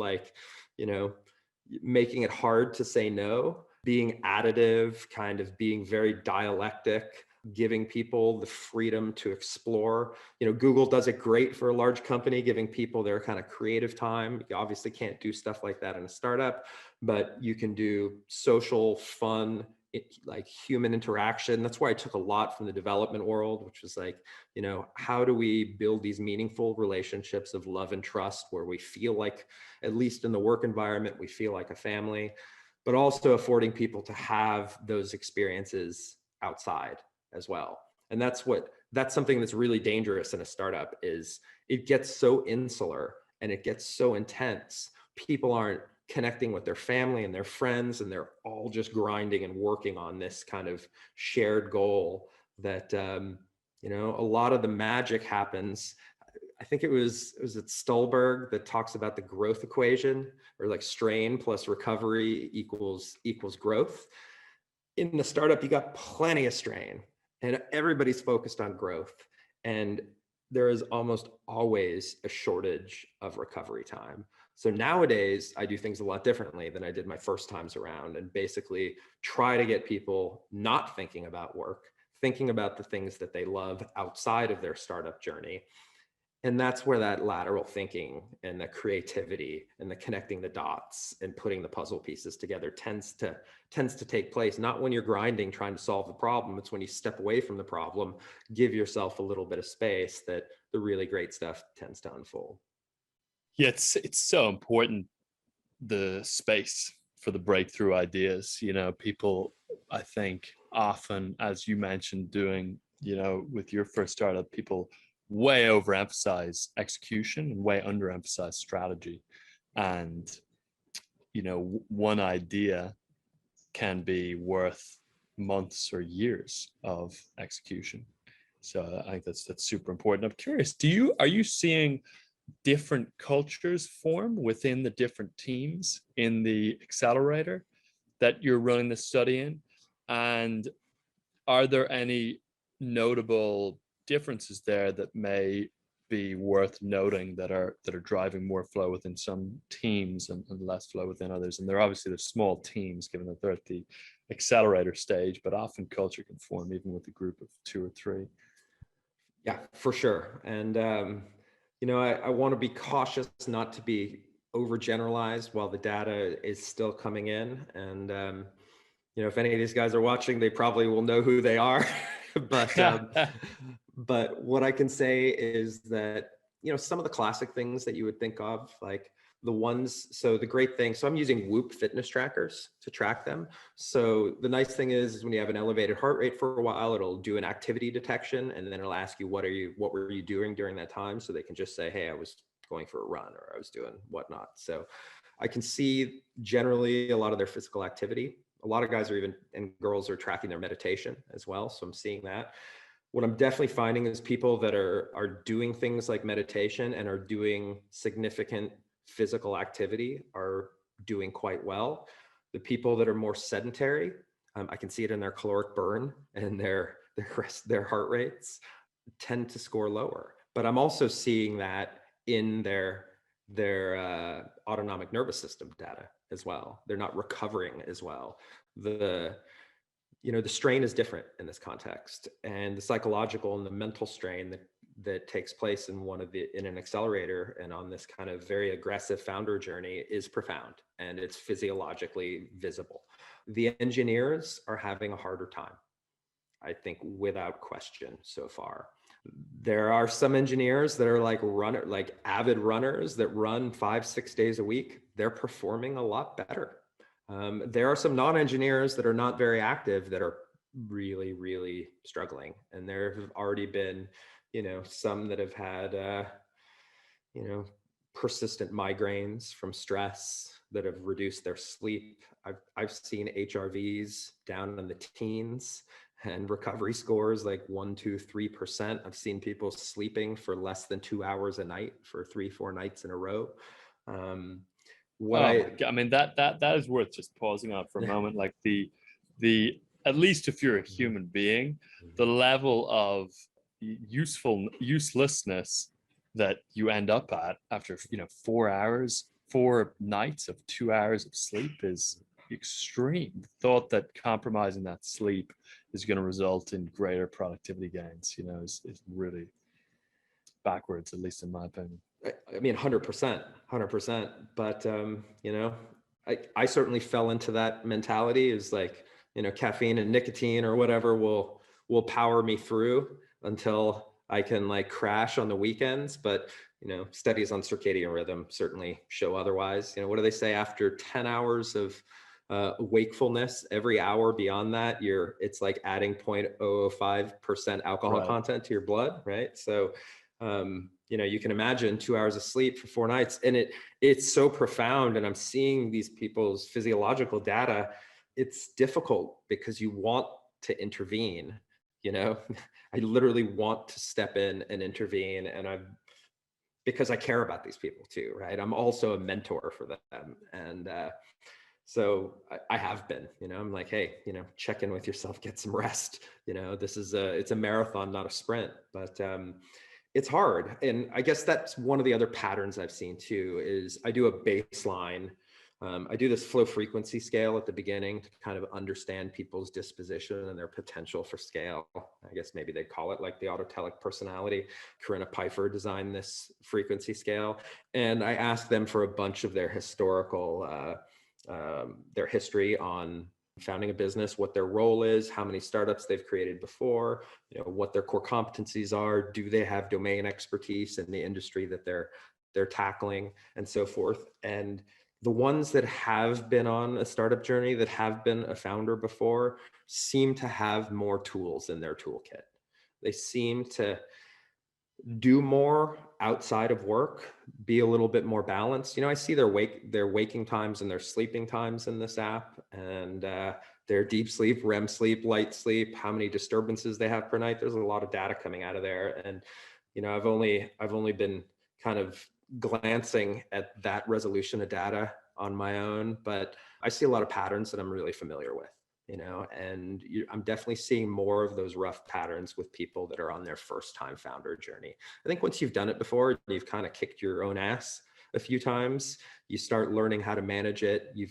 making it hard to say no, being additive, kind of being very dialectic, giving people the freedom to explore. Google does it great for a large company, giving people their kind of creative time. You obviously can't do stuff like that in a startup, but you can do social, fun, like human interaction. That's why I took a lot from the development world, which was like, how do we build these meaningful relationships of love and trust, where we feel like, at least in the work environment, we feel like a family, but also affording people to have those experiences outside as well. And that's something that's really dangerous in a startup, is it gets so insular and it gets so intense. People aren't connecting with their family and their friends, and they're all just grinding and working on this kind of shared goal that, a lot of the magic happens. I think it was at Stolberg that talks about the growth equation, or like strain plus recovery equals growth. In the startup, you got plenty of strain and everybody's focused on growth, and there is almost always a shortage of recovery time. So nowadays, I do things a lot differently than I did my first times around, and basically try to get people not thinking about work, thinking about the things that they love outside of their startup journey. And that's where that lateral thinking and the creativity and the connecting the dots and putting the puzzle pieces together tends to take place. Not when you're grinding, trying to solve the problem. It's when you step away from the problem, give yourself a little bit of space, that the really great stuff tends to unfold. Yeah, it's so important, the space for the breakthrough ideas. People, I think, often, as you mentioned, doing, with your first startup, people way overemphasize execution and way underemphasize strategy. And, one idea can be worth months or years of execution. So I think that's super important. I'm curious, are you seeing different cultures form within the different teams in the accelerator that you're running the study in? And are there any notable differences there that may be worth noting, that are driving more flow within some teams and less flow within others? And they're small teams, given that they're at the accelerator stage, but often culture can form even with a group of 2 or 3. Yeah, for sure. And I want to be cautious not to be overgeneralized while the data is still coming in. And if any of these guys are watching, they probably will know who they are. But what I can say is that, some of the classic things that you would think of, like so the great thing, so I'm using Whoop fitness trackers to track them. So the nice thing is when you have an elevated heart rate for a while, it'll do an activity detection, and then it'll ask you, what were you doing during that time? So they can just say, hey, I was going for a run, or I was doing whatnot. So I can see generally a lot of their physical activity. A lot of guys and girls are tracking their meditation as well. So I'm seeing that. What I'm definitely finding is people that are doing things like meditation and are doing significant physical activity are doing quite well. The people that are more sedentary, I can see it in their caloric burn and their heart rates tend to score lower. But I'm also seeing that in their autonomic nervous system data as well. They're not recovering as well. The strain is different in this context, and the psychological and the mental strain that takes place in an accelerator and on this kind of very aggressive founder journey is profound, and it's physiologically visible. The engineers are having a harder time, I think, without question so far. There are some engineers that are like avid runners that run 5-6 days a week. They're performing a lot better. There are some non-engineers that are not very active that are really, really struggling. And there have already been, some that have had, persistent migraines from stress that have reduced their sleep. I've seen HRVs down in the teens and recovery scores like 1%, 2%, 3%. I've seen people sleeping for less than 2 hours a night for 3-4 nights in a row. That is worth just pausing on for a moment. Like the at least if you're a human being, the level of uselessness that you end up at after 4 nights of 2 hours of sleep is extreme. The thought that compromising that sleep is going to result in greater productivity gains, is really backwards, at least in my opinion. I mean, 100%. But, I certainly fell into that mentality is like, caffeine and nicotine or whatever will power me through until I can like crash on the weekends. But, studies on circadian rhythm certainly show otherwise. What do they say? After 10 hours of wakefulness, every hour beyond that, it's like adding 0.005% alcohol content to your blood, right? So, you can imagine 2 hours of sleep for 4 nights, and it's so profound. And I'm seeing these people's physiological data. It's difficult because you want to intervene, I literally want to step in and intervene. And because I care about these people too, right? I'm also a mentor for them. And, so I have been, I'm like, hey, check in with yourself, get some rest. It's a marathon, not a sprint, but, it's hard. And I guess that's one of the other patterns I've seen too, is I do a baseline. I do this flow frequency scale at the beginning to kind of understand people's disposition and their potential for scale. I guess maybe they call it like the autotelic personality. Corinna Pfeiffer designed this frequency scale. And I asked them for a bunch of their their history on founding a business, what their role is, how many startups they've created before, what their core competencies are, do they have domain expertise in the industry that they're tackling, and so forth. And the ones that have been on a startup journey, that have been a founder before, seem to have more tools in their toolkit. They seem to do more outside of work, be a little bit more balanced. I see their waking times and their sleeping times in this app, and their deep sleep, REM sleep, light sleep, how many disturbances they have per night. There's a lot of data coming out of there. And, I've only been kind of glancing at that resolution of data on my own, but I see a lot of patterns that I'm really familiar with. And I'm definitely seeing more of those rough patterns with people that are on their first time founder journey. I think once you've done it before, you've kind of kicked your own ass a few times, you start learning how to manage it. You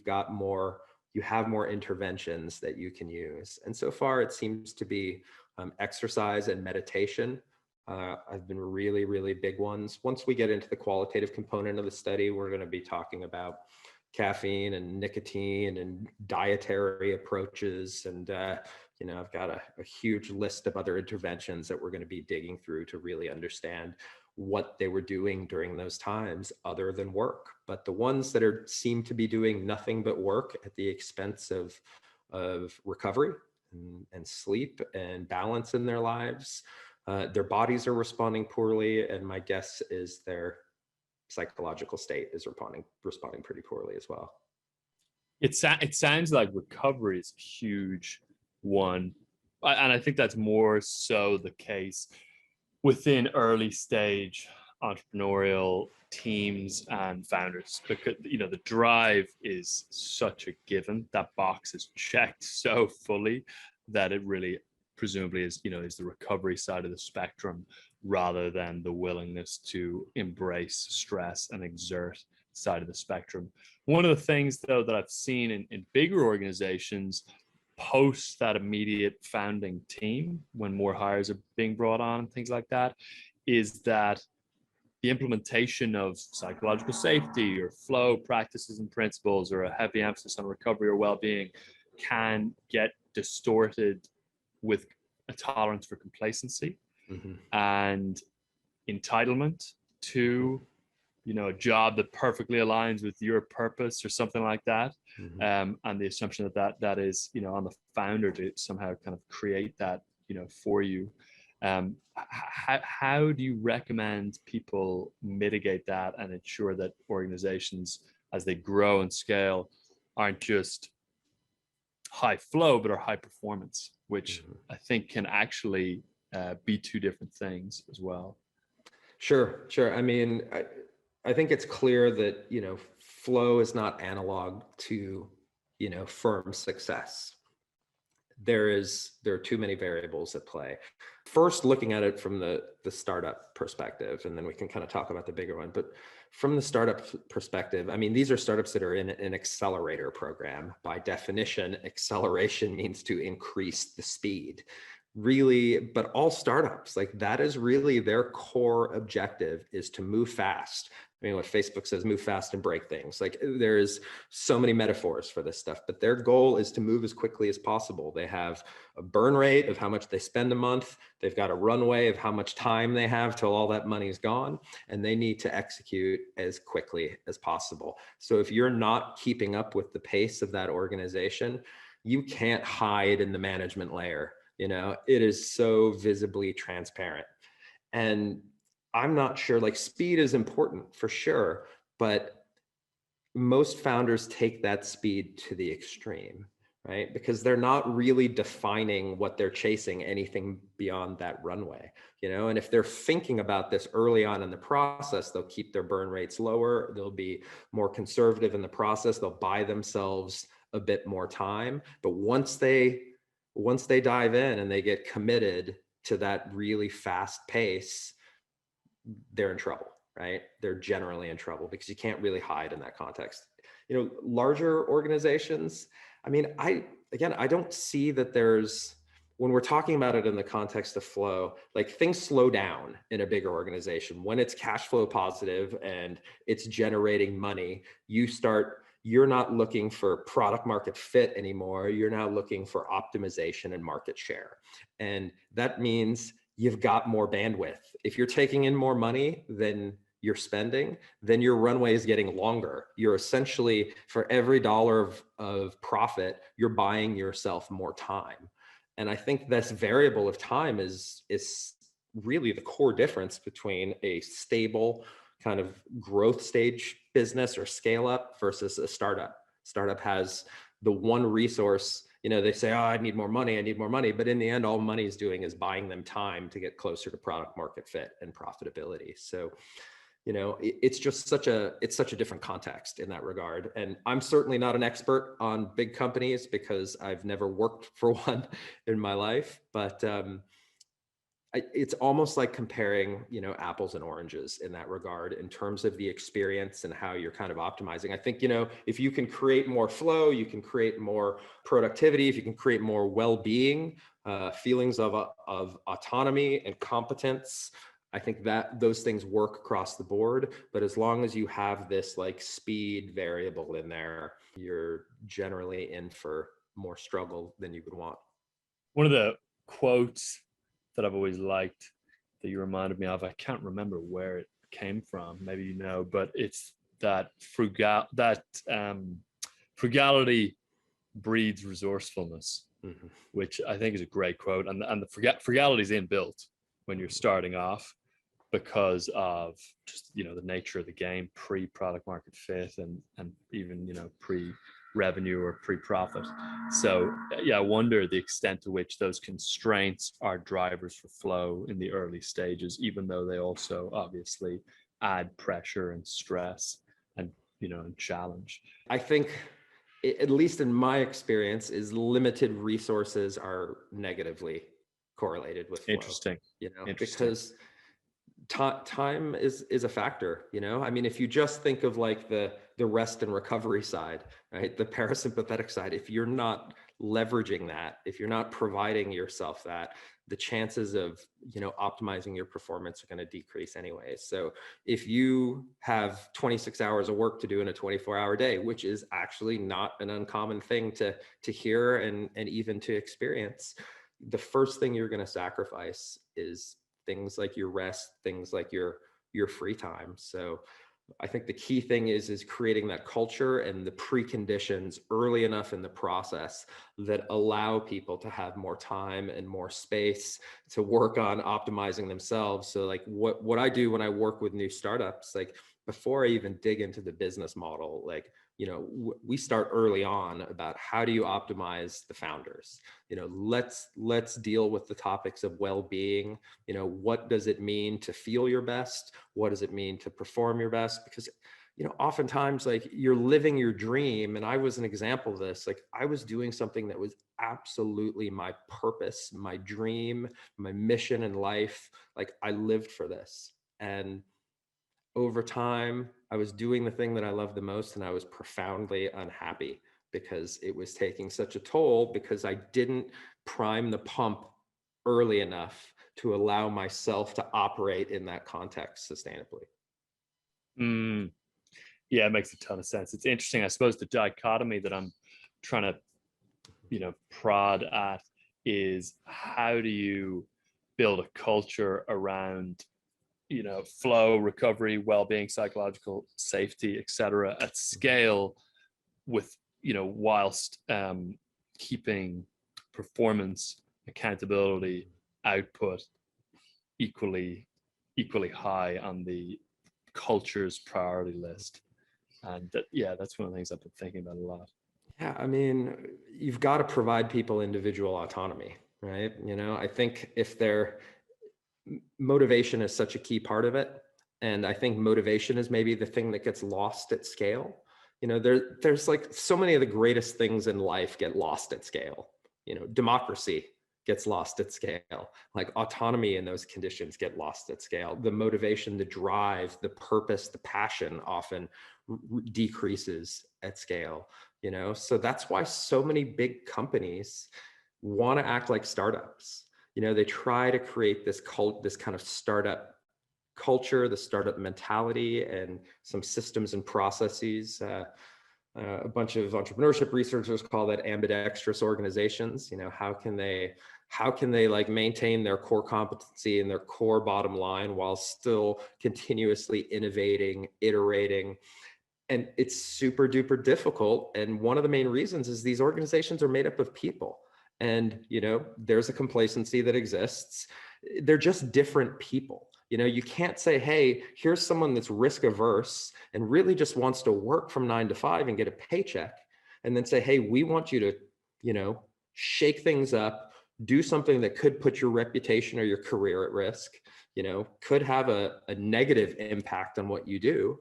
have more interventions that you can use. And so far it seems to be exercise and meditation. I've been really, really big ones. Once we get into the qualitative component of the study, we're going to be talking about caffeine and nicotine and dietary approaches. And, I've got a huge list of other interventions that we're going to be digging through to really understand what they were doing during those times other than work. But the ones that seem to be doing nothing but work at the expense of recovery and sleep and balance in their lives, their bodies are responding poorly. And my guess is their psychological state is responding pretty poorly as well. It sounds like recovery is a huge one. And I think that's more so the case within early stage entrepreneurial teams and founders, because the drive is such a given. That box is checked so fully that it really presumably is the recovery side of the spectrum rather than the willingness to embrace stress and exert side of the spectrum. One of the things though that I've seen in bigger organizations post that immediate founding team, when more hires are being brought on and things like that, is that the implementation of psychological safety or flow practices and principles, or a heavy emphasis on recovery or well-being, can get distorted with a tolerance for complacency and entitlement to a job that perfectly aligns with your purpose or something like that. And the assumption that is on the founder to somehow kind of create that for you. How do you recommend people mitigate that and ensure that organizations, as they grow and scale, aren't just high flow but are high performance, which I think can actually be two different things as well? Sure. I mean, I think it's clear that, flow is not analog to, firm success. There are too many variables at play. First, looking at it from the startup perspective, and then we can kind of talk about the bigger one. But from the startup perspective, I mean, these are startups that are in an accelerator program. By definition, acceleration means to increase the speed. Really, but all startups, like, that is really their core objective, is to move fast. I mean, what Facebook says, move fast and break things. Like, there's so many metaphors for this stuff, but their goal is to move as quickly as possible. They have a burn rate of how much they spend a month. They've got a runway of how much time they have till all that money's gone, and they need to execute as quickly as possible. So if you're not keeping up with the pace of that organization, you can't hide in the management layer. It is so visibly transparent. And I'm not sure, like, speed is important for sure, but most founders take that speed to the extreme, right? Because they're not really defining what they're chasing anything beyond that runway, and if they're thinking about this early on in the process, they'll keep their burn rates lower. They'll be more conservative in the process. They'll buy themselves a bit more time. But once they dive in and they get committed to that really fast pace, they're in trouble, right? They're generally in trouble because you can't really hide in that context. Larger organizations, I mean, I don't see that when we're talking about it in the context of flow, like, things slow down in a bigger organization. When it's cash flow positive and it's generating money, you're not looking for product market fit anymore. You're now looking for optimization and market share. And that means you've got more bandwidth. If you're taking in more money than you're spending, then your runway is getting longer. You're essentially, for every dollar of profit, you're buying yourself more time. And I think this variable of time is really the core difference between a stable kind of growth stage business or scale up versus a startup. Startup has the one resource, they say, oh, I need more money. But in the end, all money is doing is buying them time to get closer to product market fit and profitability. So, it's just such a different context in that regard. And I'm certainly not an expert on big companies because I've never worked for one in my life, but it's almost like comparing, apples and oranges in that regard in terms of the experience and how you're kind of optimizing. I think, if you can create more flow, you can create more productivity, if you can create more well-being, feelings of autonomy and competence, I think that those things work across the board, but as long as you have this like speed variable in there, you're generally in for more struggle than you would want. One of the quotes that I've always liked that you reminded me of, I can't remember where it came from, maybe you know, but it's that frugality breeds resourcefulness, which I think is a great quote. And the frugality is inbuilt when you're starting off because of just, you know, the nature of the game, pre-product market fit and even, you know, pre-revenue or pre-profit. So yeah, I wonder the extent to which those constraints are drivers for flow in the early stages, even though they also obviously add pressure and stress and, you know, and challenge. I think, at least in my experience, is limited resources are negatively correlated with flow. Interesting. You know, because time is a factor. You know, I mean, if you just think of like the rest and recovery side, right, the parasympathetic side, if you're not leveraging that, if you're not providing yourself that, the chances of, you know, optimizing your performance are going to decrease anyway. So if you have 26 hours of work to do in a 24-hour day, which is actually not an uncommon thing to hear and even to experience, the first thing you're going to sacrifice is things like your rest, things like your free time. So I think the key thing is creating that culture and the preconditions early enough in the process that allow people to have more time and more space to work on optimizing themselves. So like what I do when I work with new startups, like before I even dig into the business model, like, you know, we start early on about how do you optimize the founders? You know, let's deal with the topics of well-being. You know, what does it mean to feel your best? What does it mean to perform your best? Because, you know, oftentimes like you're living your dream. And I was an example of this. Like I was doing something that was absolutely my purpose, my dream, my mission in life. Like I lived for this. And over time, I was doing the thing that I loved the most, and I was profoundly unhappy because it was taking such a toll because I didn't prime the pump early enough to allow myself to operate in that context sustainably. Yeah, it makes a ton of sense. It's interesting. I suppose the dichotomy that I'm trying to, you know, prod at is how do you build a culture around, you know, flow, recovery, well-being, psychological safety, etc., at scale, with, you know, whilst keeping performance, accountability, output equally high on the culture's priority list. And that, yeah, that's one of the things I've been thinking about a lot. Yeah, I mean, you've got to provide people individual autonomy, right? You know, I think if they're motivation is such a key part of it. And I think motivation is maybe the thing that gets lost at scale. You know, there's like so many of the greatest things in life get lost at scale. You know, democracy gets lost at scale. Like autonomy in those conditions get lost at scale. The motivation, the drive, the purpose, the passion often decreases at scale, you know? So that's why so many big companies want to act like startups. You know, they try to create this kind of startup culture, the startup mentality, and some systems and processes. A bunch of entrepreneurship researchers call that ambidextrous organizations. You know, how can they like maintain their core competency and their core bottom line while still continuously innovating, iterating? And it's super duper difficult. And one of the main reasons is these organizations are made up of people. And, you know, there's a complacency that exists. They're just different people. You know, you can't say, hey, here's someone that's risk averse and really just wants to work from 9 to 5 and get a paycheck. And then say, hey, we want you to, you know, shake things up, do something that could put your reputation or your career at risk, you know, could have a negative impact on what you do,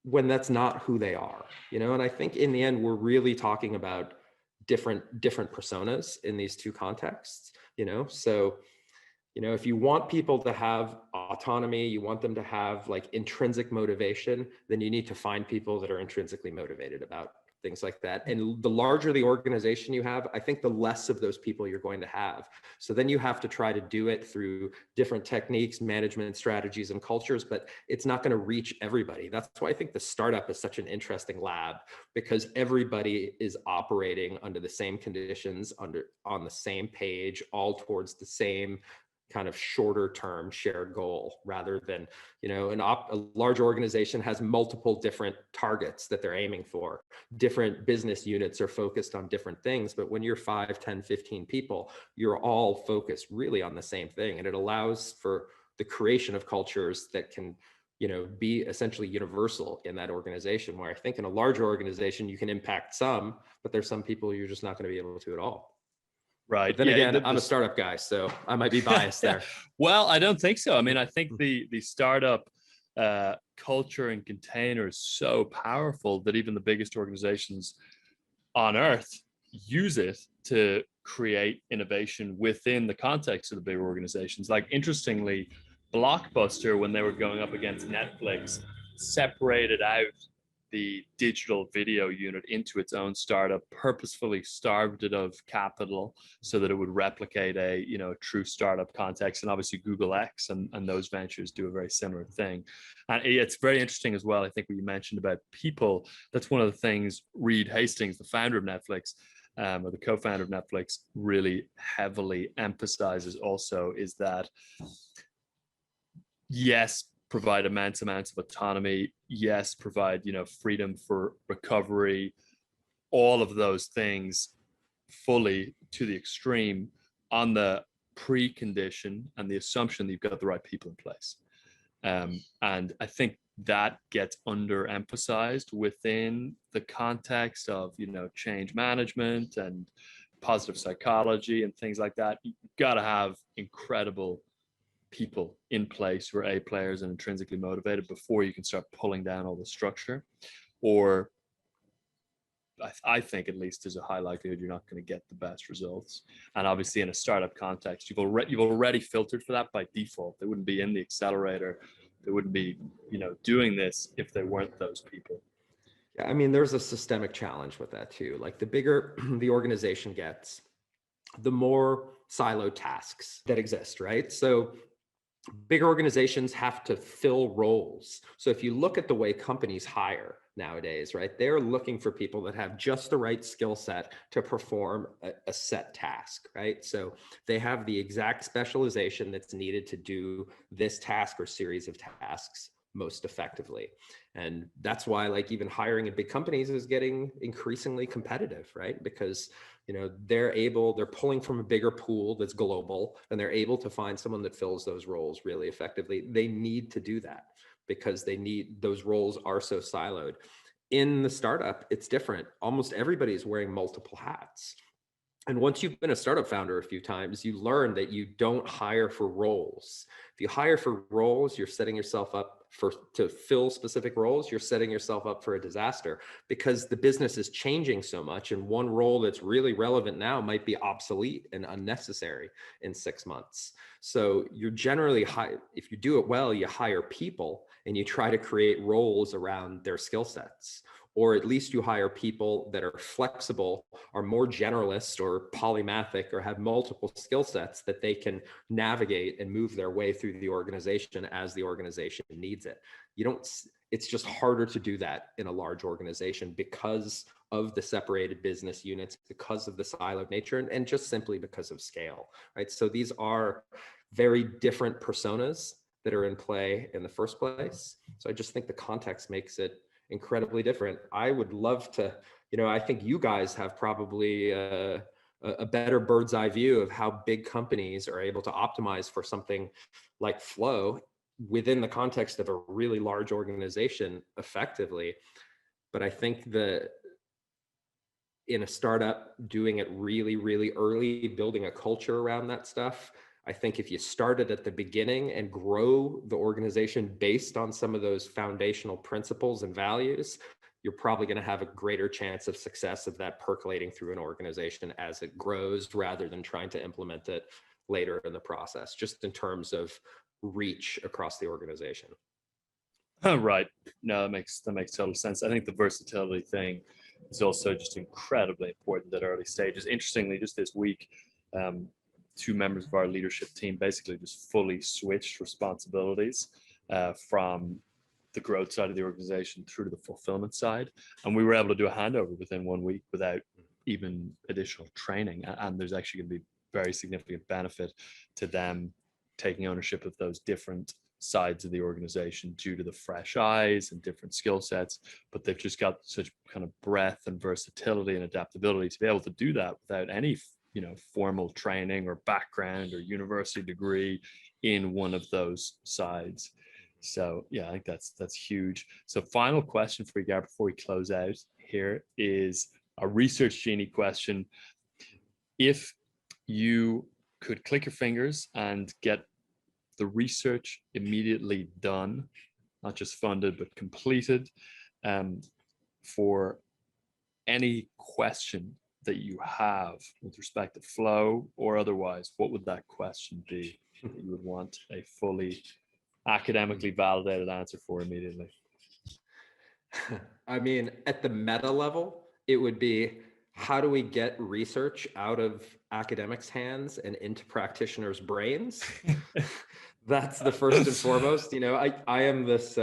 when that's not who they are, you know. And I think in the end, we're really talking about different personas in these two contexts, you know. So, you know, if you want people to have autonomy, you want them to have like intrinsic motivation, then you need to find people that are intrinsically motivated about things like that. And the larger the organization you have, I think the less of those people you're going to have. So then you have to try to do it through different techniques, management strategies, and cultures, but it's not going to reach everybody. That's why I think the startup is such an interesting lab, because everybody is operating under the same conditions, on the same page, all towards the same kind of shorter term shared goal, rather than, a large organization has multiple different targets that they're aiming for. Different business units are focused on different things, but when you're 5, 10, 15 people, you're all focused really on the same thing. And it allows for the creation of cultures that can, be essentially universal in that organization, where I think in a larger organization, you can impact some, but there's some people you're just not going to be able to at all. Right. But then again, I'm a startup guy, so I might be biased there. Well, I don't think so. I mean, I think the startup culture and container is so powerful that even the biggest organizations on earth use it to create innovation within the context of the bigger organizations. Like, interestingly, Blockbuster, when they were going up against Netflix, separated out the digital video unit into its own startup, purposefully starved it of capital so that it would replicate a true startup context. And obviously Google X and those ventures do a very similar thing. And it's very interesting as well. I think what you mentioned about people, that's one of the things Reed Hastings, the founder of Netflix, or the co-founder of Netflix, really heavily emphasizes also, is that yes, provide immense amounts of autonomy. Yes, provide, freedom for recovery, all of those things fully to the extreme, on the precondition and the assumption that you've got the right people in place. And I think that gets underemphasized within the context of, change management and positive psychology and things like that. You've got to have incredible people in place who are A players and intrinsically motivated before you can start pulling down all the structure. Or I think at least there's a high likelihood you're not going to get the best results. And obviously in a startup context, you've already filtered for that by default. They wouldn't be in the accelerator. They wouldn't be, doing this if they weren't those people. Yeah, I mean, there's a systemic challenge with that too. Like, the bigger the organization gets, the more siloed tasks that exist, right? So bigger organizations have to fill roles. So if you look at the way companies hire nowadays, right, they're looking for people that have just the right skill set to perform a set task, right? So they have the exact specialization that's needed to do this task or series of tasks most effectively. And that's why, like, even hiring in big companies is getting increasingly competitive, right? Because they're pulling from a bigger pool that's global, and they're able to find someone that fills those roles really effectively. They need to do that because those roles are so siloed. In the startup, it's different. Almost everybody's wearing multiple hats. And once you've been a startup founder a few times, you learn that you don't hire for roles. If you hire for roles, you're setting yourself up to fill specific roles. You're setting yourself up for a disaster, because the business is changing so much, and one role that's really relevant now might be obsolete and unnecessary in 6 months. So you're generally if you do it well, you hire people and you try to create roles around their skill sets. Or at least you hire people that are flexible, are more generalist or polymathic, or have multiple skill sets that they can navigate and move their way through the organization as the organization needs it. It's just harder to do that in a large organization because of the separated business units, because of the siloed nature, and just simply because of scale, right? So these are very different personas that are in play in the first place. So I just think the context makes it incredibly different. I would love to, I think you guys have probably a better bird's eye view of how big companies are able to optimize for something like flow within the context of a really large organization effectively. But I think that in a startup, doing it really, really early, building a culture around that stuff, I think if you started at the beginning and grow the organization based on some of those foundational principles and values, you're probably going to have a greater chance of success of that percolating through an organization as it grows, rather than trying to implement it later in the process, just in terms of reach across the organization. Right. No, that makes total sense. I think the versatility thing is also just incredibly important at early stages. Interestingly, just this week, two members of our leadership team basically just fully switched responsibilities from the growth side of the organization through to the fulfillment side. And we were able to do a handover within 1 week without even additional training. And there's actually going to be very significant benefit to them taking ownership of those different sides of the organization due to the fresh eyes and different skill sets. But they've just got such kind of breadth and versatility and adaptability to be able to do that without any formal training or background or university degree in one of those sides. So yeah, I think that's huge. So final question for you, Garrett, before we close out here is a research genie question. If you could click your fingers and get the research immediately done, not just funded, but completed, for any question that you have with respect to flow or otherwise, what would that question be that you would want a fully academically validated answer for immediately? I mean, at the meta level, it would be, how do we get research out of academics' hands and into practitioners' brains? That's the first and foremost. I am this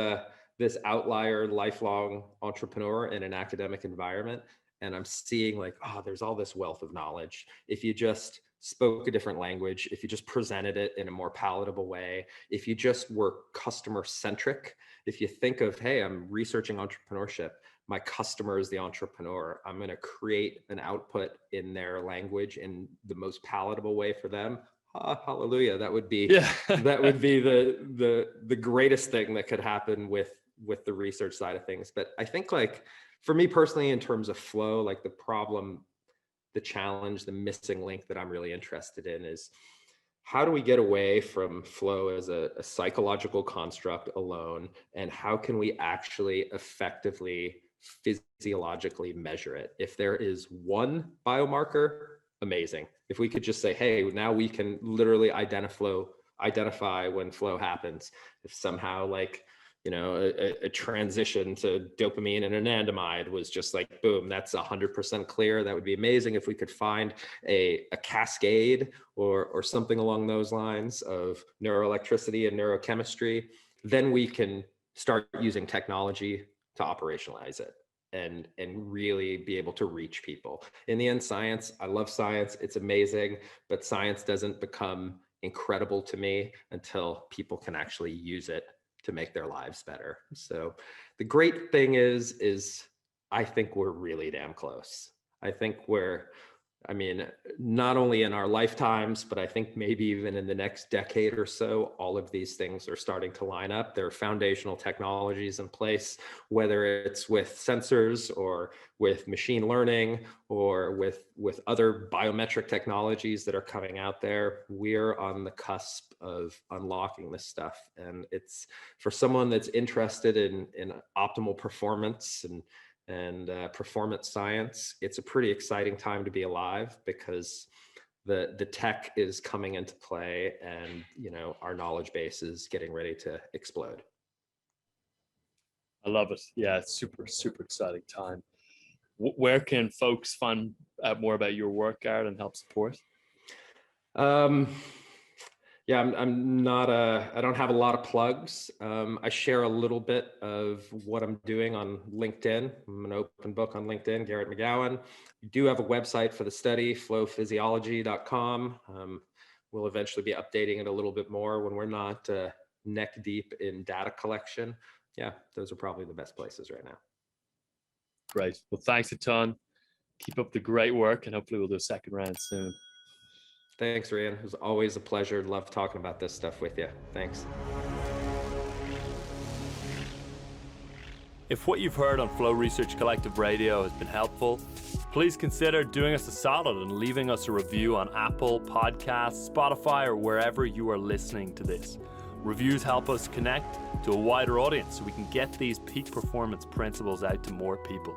outlier, lifelong entrepreneur in an academic environment, and I'm seeing there's all this wealth of knowledge. If you just spoke a different language, if you just presented it in a more palatable way, if you just were customer centric, if you think of, hey, I'm researching entrepreneurship, my customer is the entrepreneur, I'm going to create an output in their language in the most palatable way for them. Hallelujah. That would be the greatest thing that could happen with the research side of things. But I think for me personally, in terms of flow, the problem, the challenge, the missing link that I'm really interested in is, how do we get away from flow as a psychological construct alone? And how can we actually effectively physiologically measure it? If there is one biomarker, amazing. If we could just say, hey, now we can literally identify when flow happens. If somehow a transition to dopamine and anandamide was just boom, that's 100% clear. That would be amazing if we could find a cascade or something along those lines of neuroelectricity and neurochemistry. Then we can start using technology to operationalize it and really be able to reach people. In the end, science, I love science. It's amazing, but science doesn't become incredible to me until people can actually use it to make their lives better. So the great thing is I think we're really damn close. I think not only in our lifetimes, but I think maybe even in the next decade or so, all of these things are starting to line up. There are foundational technologies in place, whether it's with sensors or with machine learning or with other biometric technologies that are coming out there. We're on the cusp of unlocking this stuff. And it's, for someone that's interested in optimal performance and performance science, it's a pretty exciting time to be alive, because the tech is coming into play, and our knowledge base is getting ready to explode. I love it. Yeah, it's super exciting time. Where can folks find out more about your work, Garrett, and help support? Yeah, I'm not I don't have a lot of plugs. I share a little bit of what I'm doing on LinkedIn. I'm an open book on LinkedIn, Gerrit McGowan. We do have a website for the study, flowphysiology.com. We'll eventually be updating it a little bit more when we're not neck deep in data collection. Yeah, those are probably the best places right now. Great. Well, thanks a ton. Keep up the great work, and hopefully we'll do a second round soon. Thanks, Rian. It was always a pleasure. Love talking about this stuff with you. Thanks. If what you've heard on Flow Research Collective Radio has been helpful, please consider doing us a solid and leaving us a review on Apple Podcasts, Spotify, or wherever you are listening to this. Reviews help us connect to a wider audience so we can get these peak performance principles out to more people.